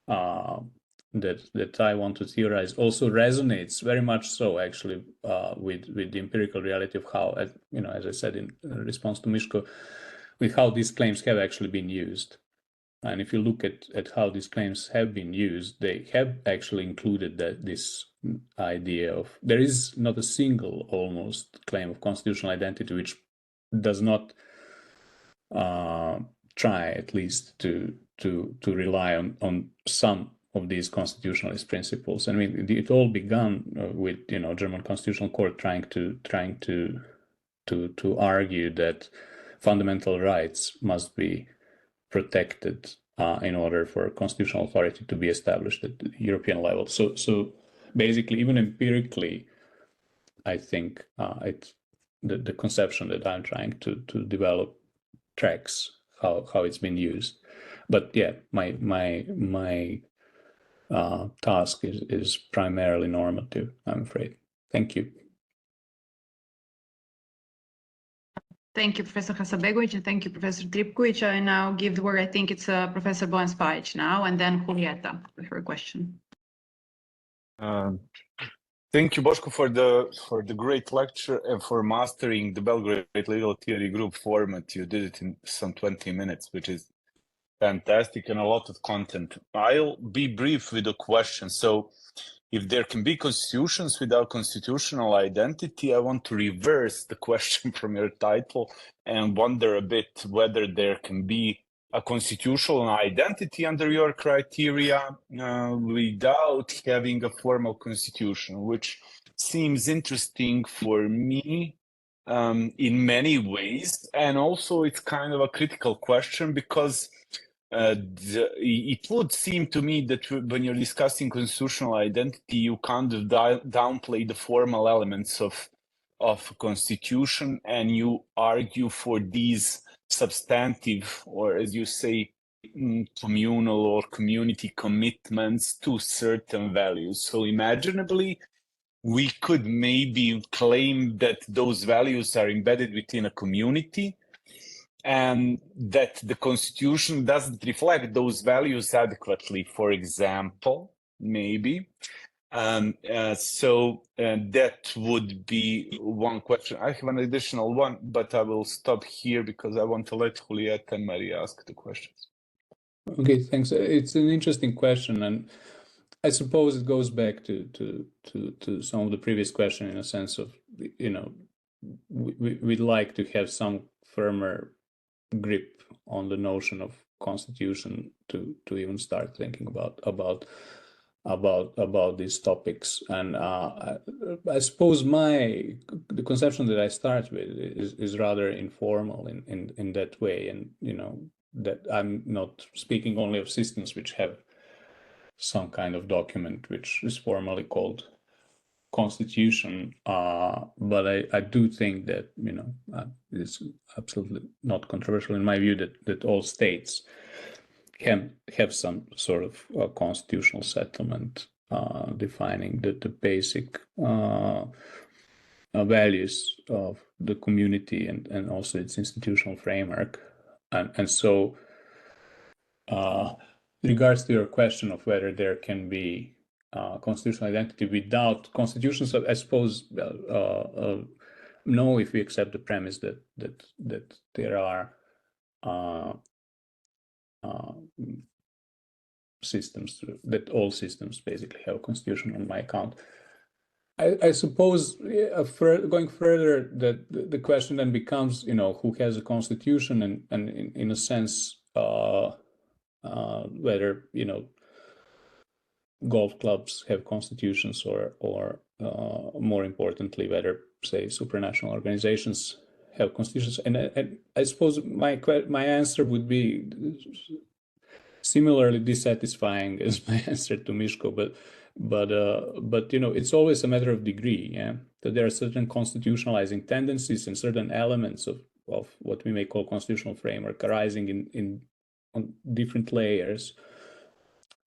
that I want to theorize also resonates very much so, actually, with the empirical reality of how, you know, as I said in response to Miško, with how these claims have actually been used. And if you look at how these claims have been used, they have actually included this idea of, there is not a single almost claim of constitutional identity which does not try at least to rely on some these constitutionalist principles. I mean, it all began with German Constitutional Court trying to argue that fundamental rights must be protected in order for constitutional authority to be established at the European level. So basically, even empirically, I think the conception that I'm trying to develop tracks how it's been used. But yeah, my task is primarily normative, I'm afraid. Thank you. Thank you, Professor Hasanbegović, and thank you, Professor Tripković. I now give the word, I think it's Professor Bojan Spajić now, and then Julieta with her question. Thank you, Boško, for the great lecture and for mastering the Belgrade Legal Theory Group format. You did it in some 20 minutes, which is fantastic, and a lot of content. I'll be brief with a question. So if there can be constitutions without constitutional identity, I want to reverse the question from your title and wonder a bit whether there can be a constitutional identity under your criteria without having a formal constitution, which seems interesting for me in many ways. And also it's kind of a critical question because it would seem to me that when you're discussing constitutional identity, you kind of downplay the formal elements of constitution, and you argue for these substantive, or as you say, communal or community commitments to certain values. So imaginably, we could maybe claim that those values are embedded within a community, and that the constitution doesn't reflect those values adequately, for example, maybe. So that would be one question. I have an additional one, but I will stop here because I want to let Julieta and Maria ask the questions. Okay, thanks. It's an interesting question, and I suppose it goes back to some of the previous question in a sense of, we'd like to have some firmer grip on the notion of constitution to even start thinking about these topics. And I suppose the conception that I start with is rather informal in that way, and that I'm not speaking only of systems which have some kind of document which is formally called constitution, but I do think that it's absolutely not controversial in my view that all states can have some sort of constitutional settlement defining the basic values of the community and also its institutional framework, and so regards to your question of whether there can be constitutional identity without constitutions, I suppose no, if we accept the premise that there are systems, that all systems basically have a constitution on my account. I suppose going further, that the question then becomes, who has a constitution, and in a sense, whether golf clubs have constitutions, or more importantly, whether, say, supranational organizations have constitutions. And I suppose my answer would be similarly dissatisfying as my answer to Miško, but it's always a matter of degree. Yeah, that there are certain constitutionalizing tendencies and certain elements of what we may call constitutional framework arising on different layers.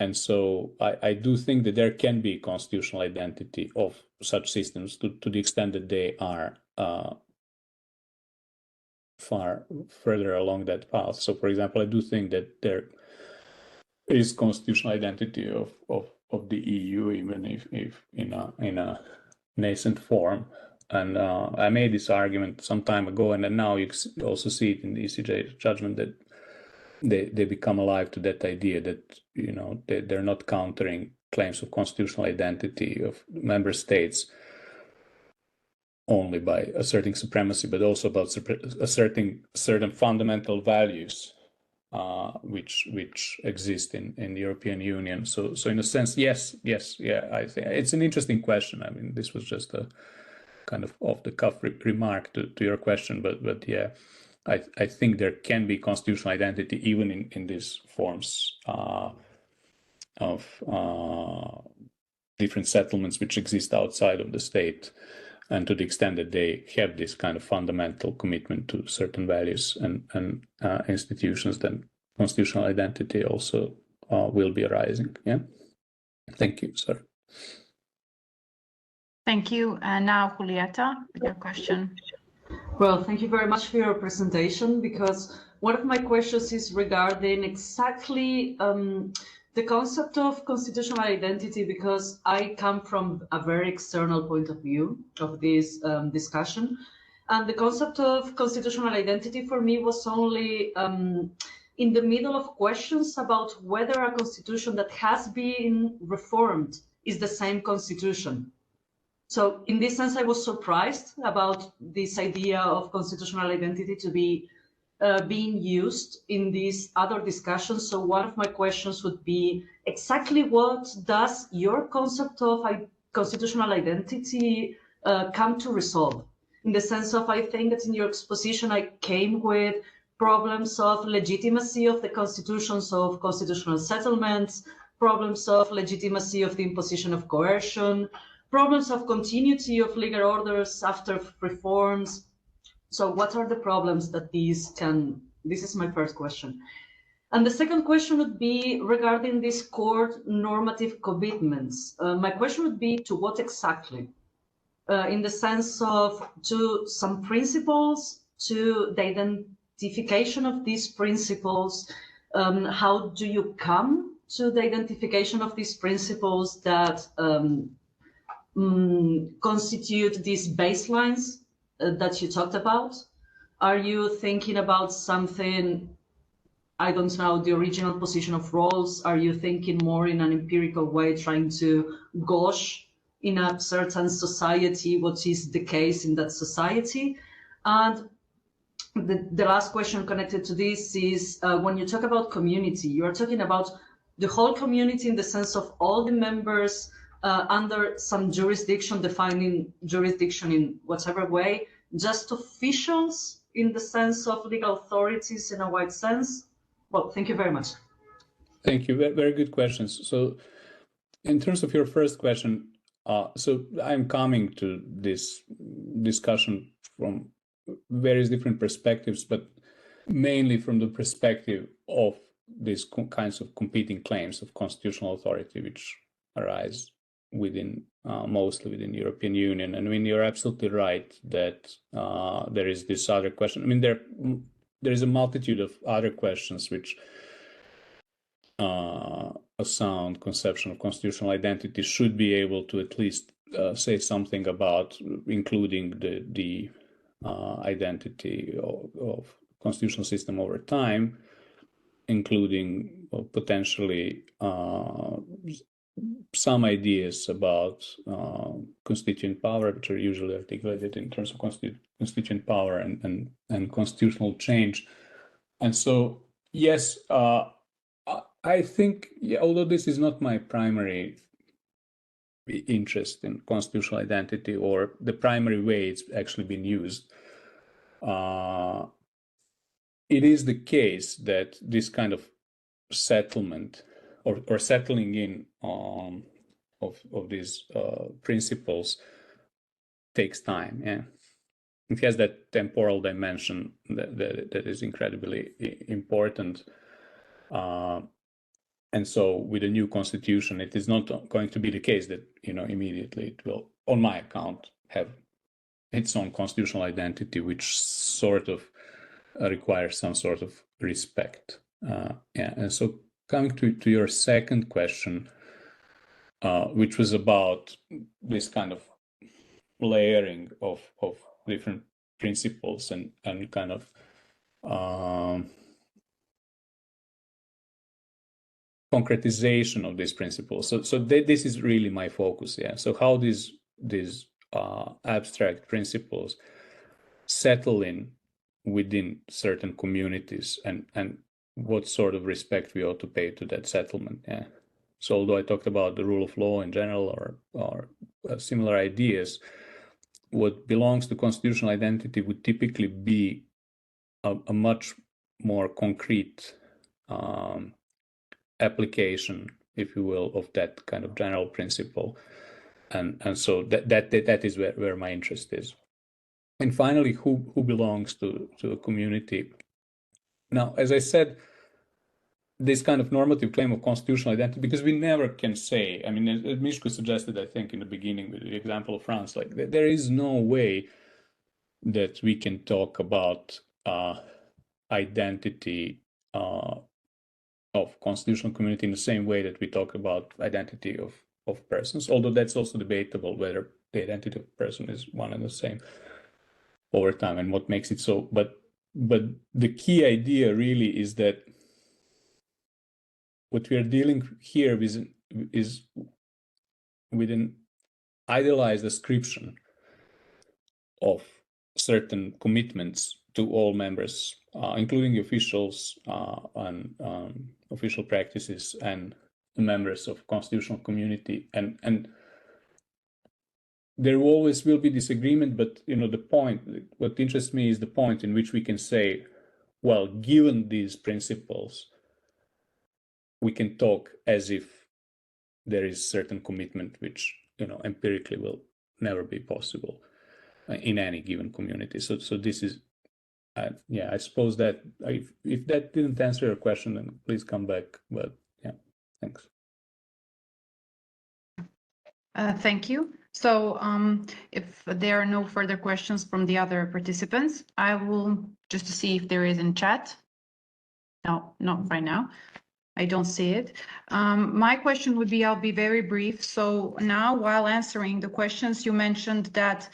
And so I do think that there can be constitutional identity of such systems to the extent that they are far further along that path. So, for example, I do think that there is constitutional identity of the EU, even if in a nascent form. And I made this argument some time ago, and then now you also see it in the ECJ judgment that they become alive to that idea that they're not countering claims of constitutional identity of member states only by asserting supremacy, but also about asserting certain fundamental values which exist in the European Union. So in a sense, yes, yeah, I think it's an interesting question. I mean, this was just a kind of off-the-cuff remark to your question, but yeah, I think there can be constitutional identity even in these forms of different settlements which exist outside of the state, and to the extent that they have this kind of fundamental commitment to certain values and institutions, then constitutional identity also will be arising. Yeah. Thank you, sir. Thank you. And now, Julieta, with your question. Well, thank you very much for your presentation, because one of my questions is regarding exactly the concept of constitutional identity, because I come from a very external point of view of this discussion. And the concept of constitutional identity for me was only in the middle of questions about whether a constitution that has been reformed is the same constitution. So in this sense, I was surprised about this idea of constitutional identity to be being used in these other discussions. So one of my questions would be exactly what does your concept of constitutional identity come to resolve? In the sense of, I think that in your exposition, I came with problems of legitimacy of the constitutions of constitutional settlements, problems of legitimacy of the imposition of coercion, problems of continuity of legal orders after reforms. So what are the problems that these can, this is my first question. And the second question would be regarding these court normative commitments. My question would be to what exactly? In the sense of to some principles, to the identification of these principles, how do you come to the identification of these principles that constitute these baselines that you talked about? Are you thinking about something, I don't know, the original position of roles? Are you thinking more in an empirical way, trying to gauge in a certain society what is the case in that society? And the last question connected to this is when you talk about community, you are talking about the whole community in the sense of all the members under some jurisdiction, defining jurisdiction in whatever way, just officials in the sense of legal authorities in a wide sense? Well, thank you very much. Thank you. Very good questions. So in terms of your first question, so I'm coming to this discussion from various different perspectives, but mainly from the perspective of these kinds of competing claims of constitutional authority, which arise within mostly within the European Union. And I mean, you're absolutely right that there is this other question. I mean, there is a multitude of other questions which a sound conception of constitutional identity should be able to at least say something about, including the identity of constitutional system over time, including potentially some ideas about constituent power, which are usually articulated in terms of constituent power and constitutional change. And so, yes, I think, although this is not my primary interest in constitutional identity or the primary way it's actually been used, it is the case that this kind of settlement or settling in of these principles takes time. Yeah, it has that temporal dimension that is incredibly important. And so with a new constitution, it is not going to be the case that, you know, immediately it will, on my account, have its own constitutional identity, which sort of requires some sort of respect. Yeah, and so coming to your second question, which was about this kind of layering of different principles and kind of concretization of these principles. So this is really my focus. Yeah. So how these abstract principles settle in within certain communities and what sort of respect we ought to pay to that settlement. Yeah. So although I talked about the rule of law in general or similar ideas, what belongs to constitutional identity would typically be a much more concrete application, if you will, of that kind of general principle. And so that is where my interest is. And finally, who belongs to a community? Now, as I said, this kind of normative claim of constitutional identity, because we never can say, I mean, as Miško suggested, I think, in the beginning with the example of France, like there is no way that we can talk about identity of constitutional community in the same way that we talk about identity of persons, although that's also debatable whether the identity of a person is one and the same over time and what makes it so. But the key idea really is that what we are dealing here with is with an idealized description of certain commitments to all members, including officials and official practices and members of constitutional community. And there always will be disagreement, but the point, what interests me is the point in which we can say, well, given these principles, we can talk as if there is certain commitment which empirically will never be possible in any given community. So this is, I suppose that if that didn't answer your question, then please come back. But yeah, thanks. Thank you. So if there are no further questions from the other participants, I will just to see if there is in chat. No, not right now. I don't see it. My question would be, I'll be very brief. So now, while answering the questions, you mentioned that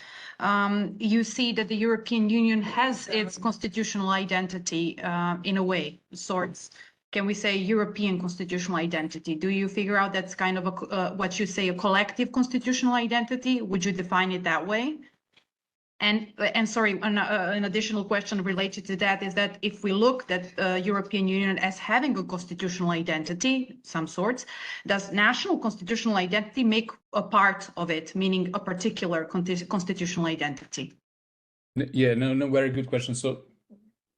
you see that the European Union has its constitutional identity in a way, sorts. Can we say European constitutional identity? Do you figure out that's kind of what you say, a collective constitutional identity? Would you define it that way? And sorry, an additional question related to that is that if we look at European Union as having a constitutional identity, some sorts, does national constitutional identity make a part of it, meaning a particular constitutional identity? Yeah, no, very good question. So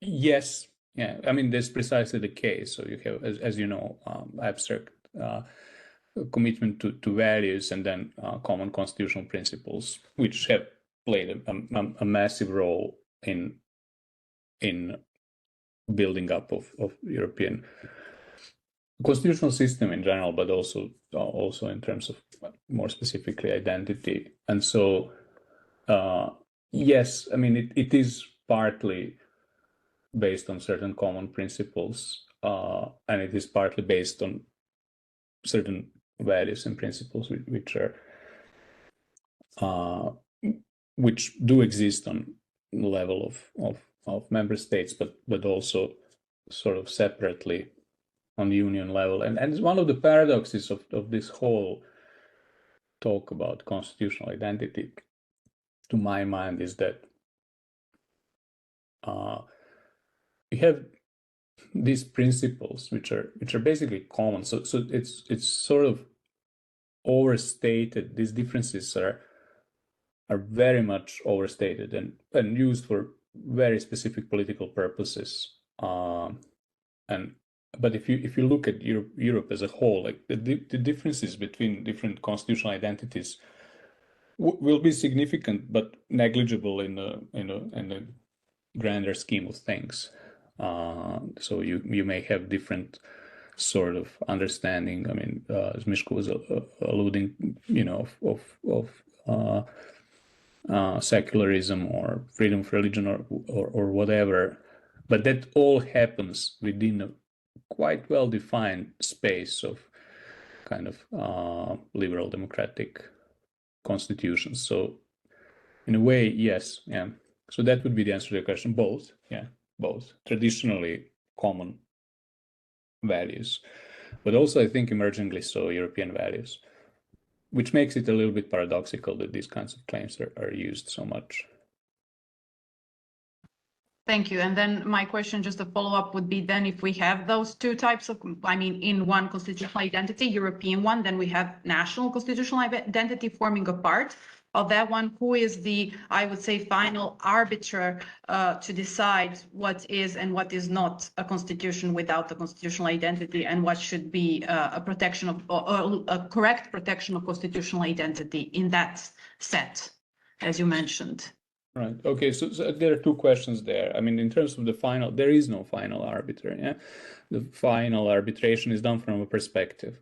yes, yeah, I mean, that's precisely the case. So you have, as you know, abstract commitment to values and then common constitutional principles, which have played a massive role in building up of European constitutional system in general, but also in terms of more specifically identity. And so, yes, I mean, it is partly based on certain common principles, and it is partly based on certain values and principles which do exist on the level of member states, but also sort of separately on the union level. And it's one of the paradoxes of this whole talk about constitutional identity, to my mind, is that we have these principles which are basically common. So it's sort of overstated. These differences are very much overstated and used for very specific political purposes. But if you look at Europe as a whole, like the differences between different constitutional identities will be significant but negligible in the grander scheme of things. So you may have different sort of understanding. I mean, as Miško was alluding, of secularism or freedom of religion or whatever, but that all happens within a quite well-defined space of kind of liberal democratic constitutions. So in a way, yes, yeah. So that would be the answer to your question. Both, yeah, both. Traditionally common values, but also I think emergingly so European values, which makes it a little bit paradoxical that these kinds of claims are used so much. Thank you. And then my question, just a follow-up, would be then if we have those two types of, I mean, in one constitutional identity, European one, then we have national constitutional identity forming a part of that one. Who is the, I would say, final arbiter to decide what is and what is not a constitution without the constitutional identity, and what should be a protection of, or a correct protection of constitutional identity in that set, as you mentioned? Right. Okay. So there are two questions there. I mean, in terms of the final, there is no final arbiter. Yeah, the final arbitration is done from a perspective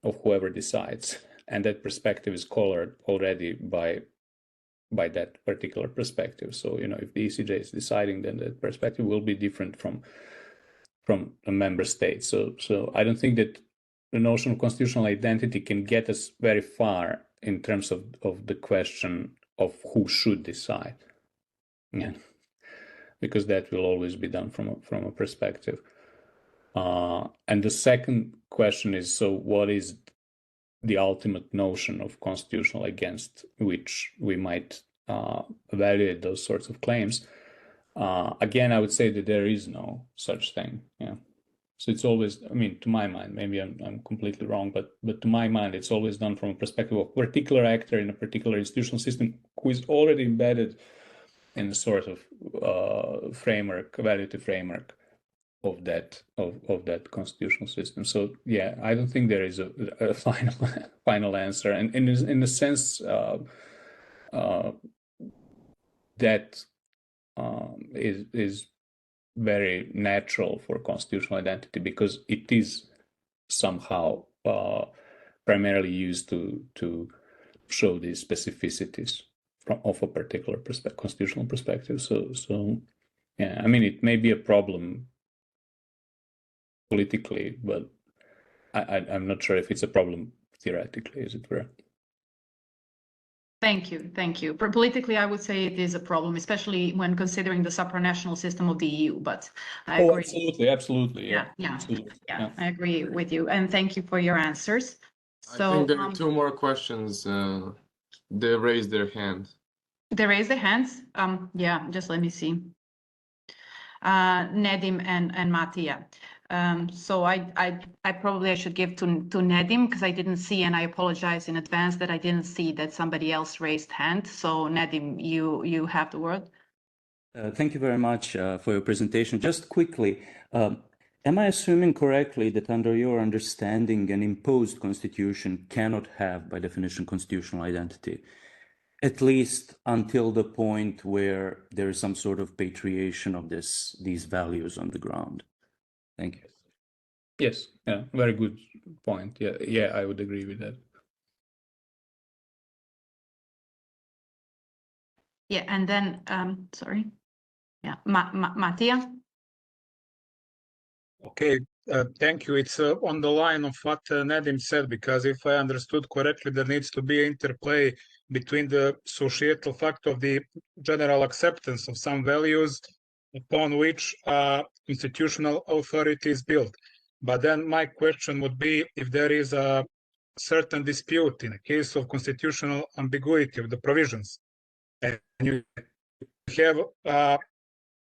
of whoever decides, and that perspective is colored already by that particular perspective. So if the ECJ is deciding, then that perspective will be different from a member state. So I don't think that the notion of constitutional identity can get us very far in terms of the question of who should decide, yeah, because that will always be done from a perspective. And the second question is, so what is the ultimate notion of constitutional against which we might evaluate those sorts of claims? Again, I would say that there is no such thing. Yeah. So it's always, I mean, to my mind, maybe I'm completely wrong, but to my mind, it's always done from a perspective of a particular actor in a particular institutional system who is already embedded in a sort of framework, evaluative framework of that constitutional system. So yeah, I don't think there is a final answer, and in a sense that is very natural for constitutional identity, because it is somehow primarily used to show these specificities of a particular constitutional perspective. So yeah, I mean, it may be a problem politically, but I'm not sure if it's a problem theoretically, as it were. Thank you. Politically, I would say it is a problem, especially when considering the supranational system of the EU. But I agree. Absolutely. Yeah. Absolutely. Yeah, I agree with you, and thank you for your answers. So I think there are two more questions. They raised their hand. They raised their hands. Yeah, just let me see. Nedim and Matija. So I probably should give to Nedim, because I didn't see, and I apologize in advance that I didn't see that somebody else raised hand. So Nedim, you have the word. Thank you very much for your presentation. Just quickly, am I assuming correctly that under your understanding, an imposed constitution cannot have, by definition, constitutional identity, at least until the point where there is some sort of patriation of these values on the ground? Thank you. Yes, yeah, very good point. Yeah, I would agree with that. Yeah, and then sorry. Yeah, Matija. Okay, thank you. It's on the line of what Nedim said, because if I understood correctly, there needs to be interplay between the societal fact of the general acceptance of some values upon which institutional authority is built. But then my question would be, if there is a certain dispute in a case of constitutional ambiguity of the provisions, and you have a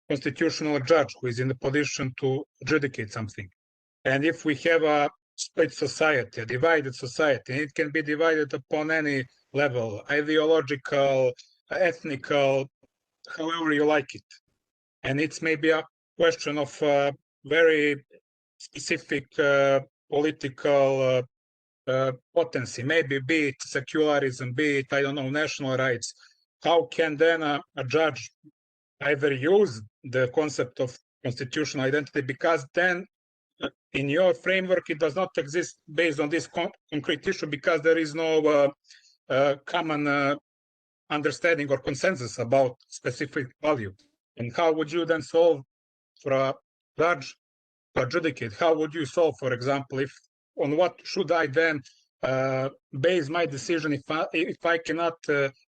constitutional judge who is in the position to adjudicate something, and if we have a split society, a divided society, and it can be divided upon any level, ideological, ethnical, however you like it, and it's maybe a question of very specific political potency, maybe be it secularism, be it, I don't know, national rights. How can then a judge either use the concept of constitutional identity, because then in your framework it does not exist based on this concrete issue, because there is no common understanding or consensus about specific value. And how would you then solve for a judge to adjudicate? How would you solve, for example, if on what should I then base my decision if I cannot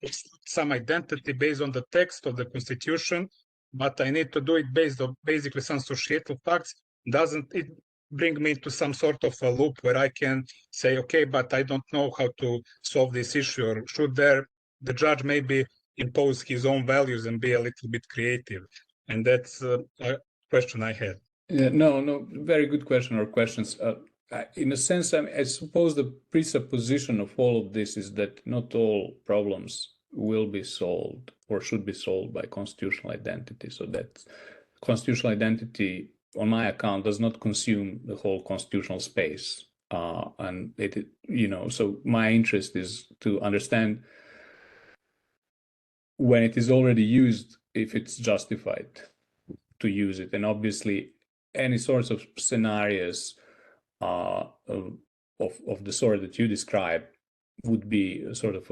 extract some identity based on the text of the Constitution, but I need to do it based on basically some societal facts? Doesn't it bring me to some sort of a loop where I can say, okay, but I don't know how to solve this issue? Or should the judge maybe impose his own values and be a little bit creative? And that's a question I had. Yeah, no, very good question or questions. In a sense, I suppose the presupposition of all of this is that not all problems will be solved or should be solved by constitutional identity. So that constitutional identity, on my account, does not consume the whole constitutional space. And it, so my interest is to understand when it is already used, if it's justified to use it. And obviously, any sorts of scenarios of the sort that you describe would be a sort of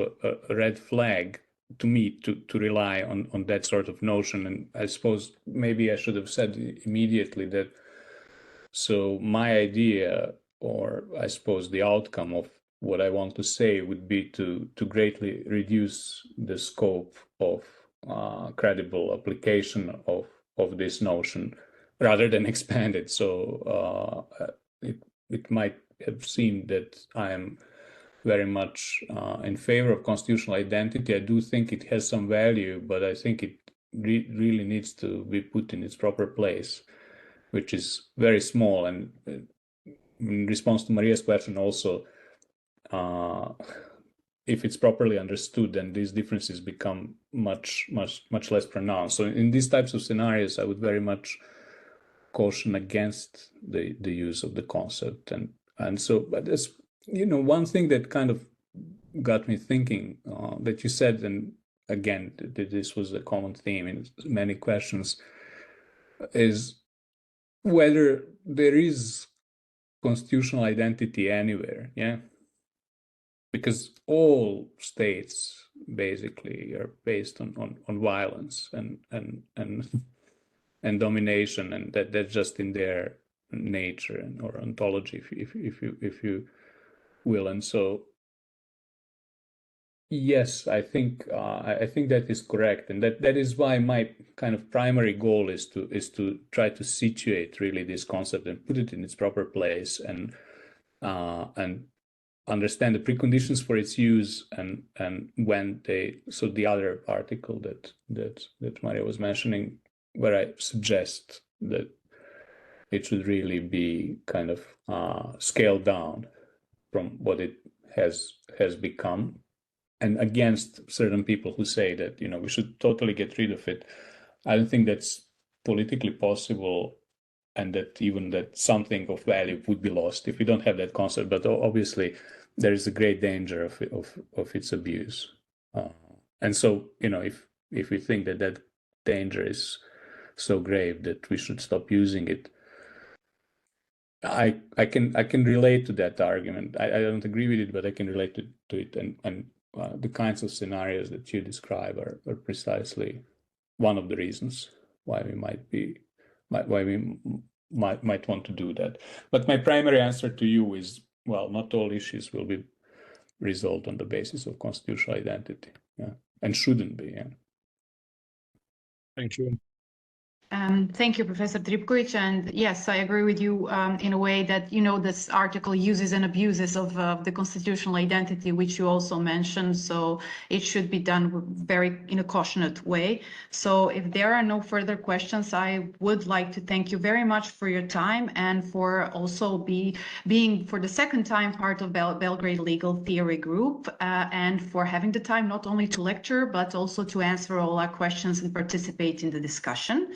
a red flag to me to rely on that sort of notion. And I suppose maybe I should have said immediately that, so my idea, or I suppose the outcome of what I want to say would be to greatly reduce the scope of credible application of this notion rather than expand it. So it might have seemed that I am very much in favor of constitutional identity. I do think it has some value, but I think it really needs to be put in its proper place, which is very small. And in response to Maria's question also, if it's properly understood, then these differences become much less pronounced. So in these types of scenarios, I would very much caution against the use of the concept. And so, but there's, one thing that kind of got me thinking that you said, and again, this was a common theme in many questions, is whether there is constitutional identity anywhere, yeah? Because all states basically are based on violence and domination, and that's just in their nature or ontology, if you will. And so, yes, I think that is correct, and that is why my kind of primary goal is to try to situate really this concept and put it in its proper place, and understand the preconditions for its use, and when they. So the other article that Maria was mentioning, where I suggest that it should really be kind of scaled down from what it has become, and against certain people who say that we should totally get rid of it. I don't think that's politically possible, and that even that something of value would be lost if we don't have that concept. But obviously, there is a great danger of its abuse, and so if we think that danger is so grave that we should stop using it, I can relate to that argument. I don't agree with it, but I can relate to it, and the kinds of scenarios that you describe are precisely one of the reasons why we might want to do that. But my primary answer to you is, well, not all issues will be resolved on the basis of constitutional identity, yeah, and shouldn't be. Yeah. Thank you. Thank you, Professor Tripković. And yes, I agree with you in a way that, this article uses and abuses of the constitutional identity, which you also mentioned. So it should be done in a cautionate way. So if there are no further questions, I would like to thank you very much for your time, and for also being for the second time part of Belgrade Legal Theory Group, and for having the time not only to lecture, but also to answer all our questions and participate in the discussion.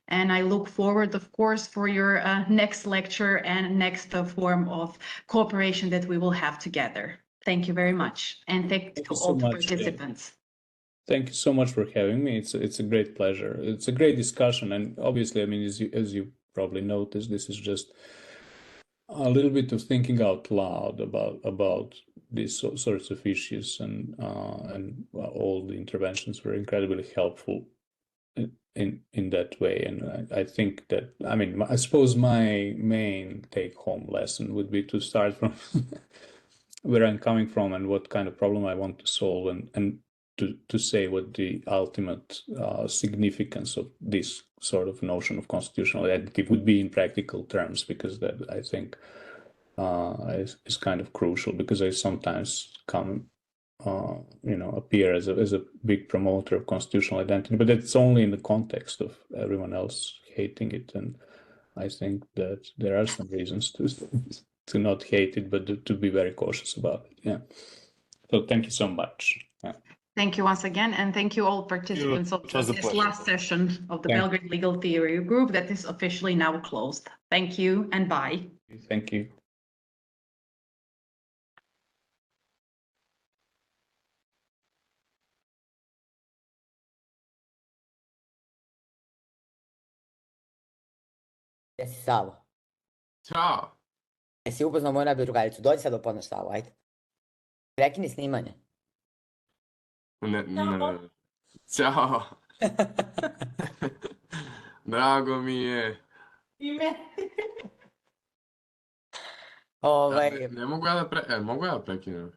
And I look forward, of course, for your next lecture and next form of cooperation that we will have together. Thank you very much. And thank you to all the participants. Thank you so much for having me. It's a great pleasure. It's a great discussion. And obviously, I mean, as you probably noticed, this is just a little bit of thinking out loud about these sorts of issues, and all the interventions were incredibly helpful in that way. And I think that, I mean, I suppose my main take-home lesson would be to start from where I'm coming from and what kind of problem I want to solve, and to say what the ultimate significance of this sort of notion of constitutional identity would be in practical terms, because that, I think, is kind of crucial, because I sometimes come appear as a big promoter of constitutional identity, but that's only in the context of everyone else hating it. And I think that there are some reasons to not hate it, but to be very cautious about it. Yeah. So thank you so much. Yeah. Thank you once again, and thank you all participants of this last session of the Belgrade Legal Theory Group that is officially now closed. Thank you and bye. Thank you. Jesi Savo? Ćao. Jesi upoznao moju najbolju drugaricu? Dođi sad opoznaš Savo, ajde. Prekini snimanje. Ne. Ćao. Drago mi je. Ime. Ne mogu ja da mogu ja da prekinem?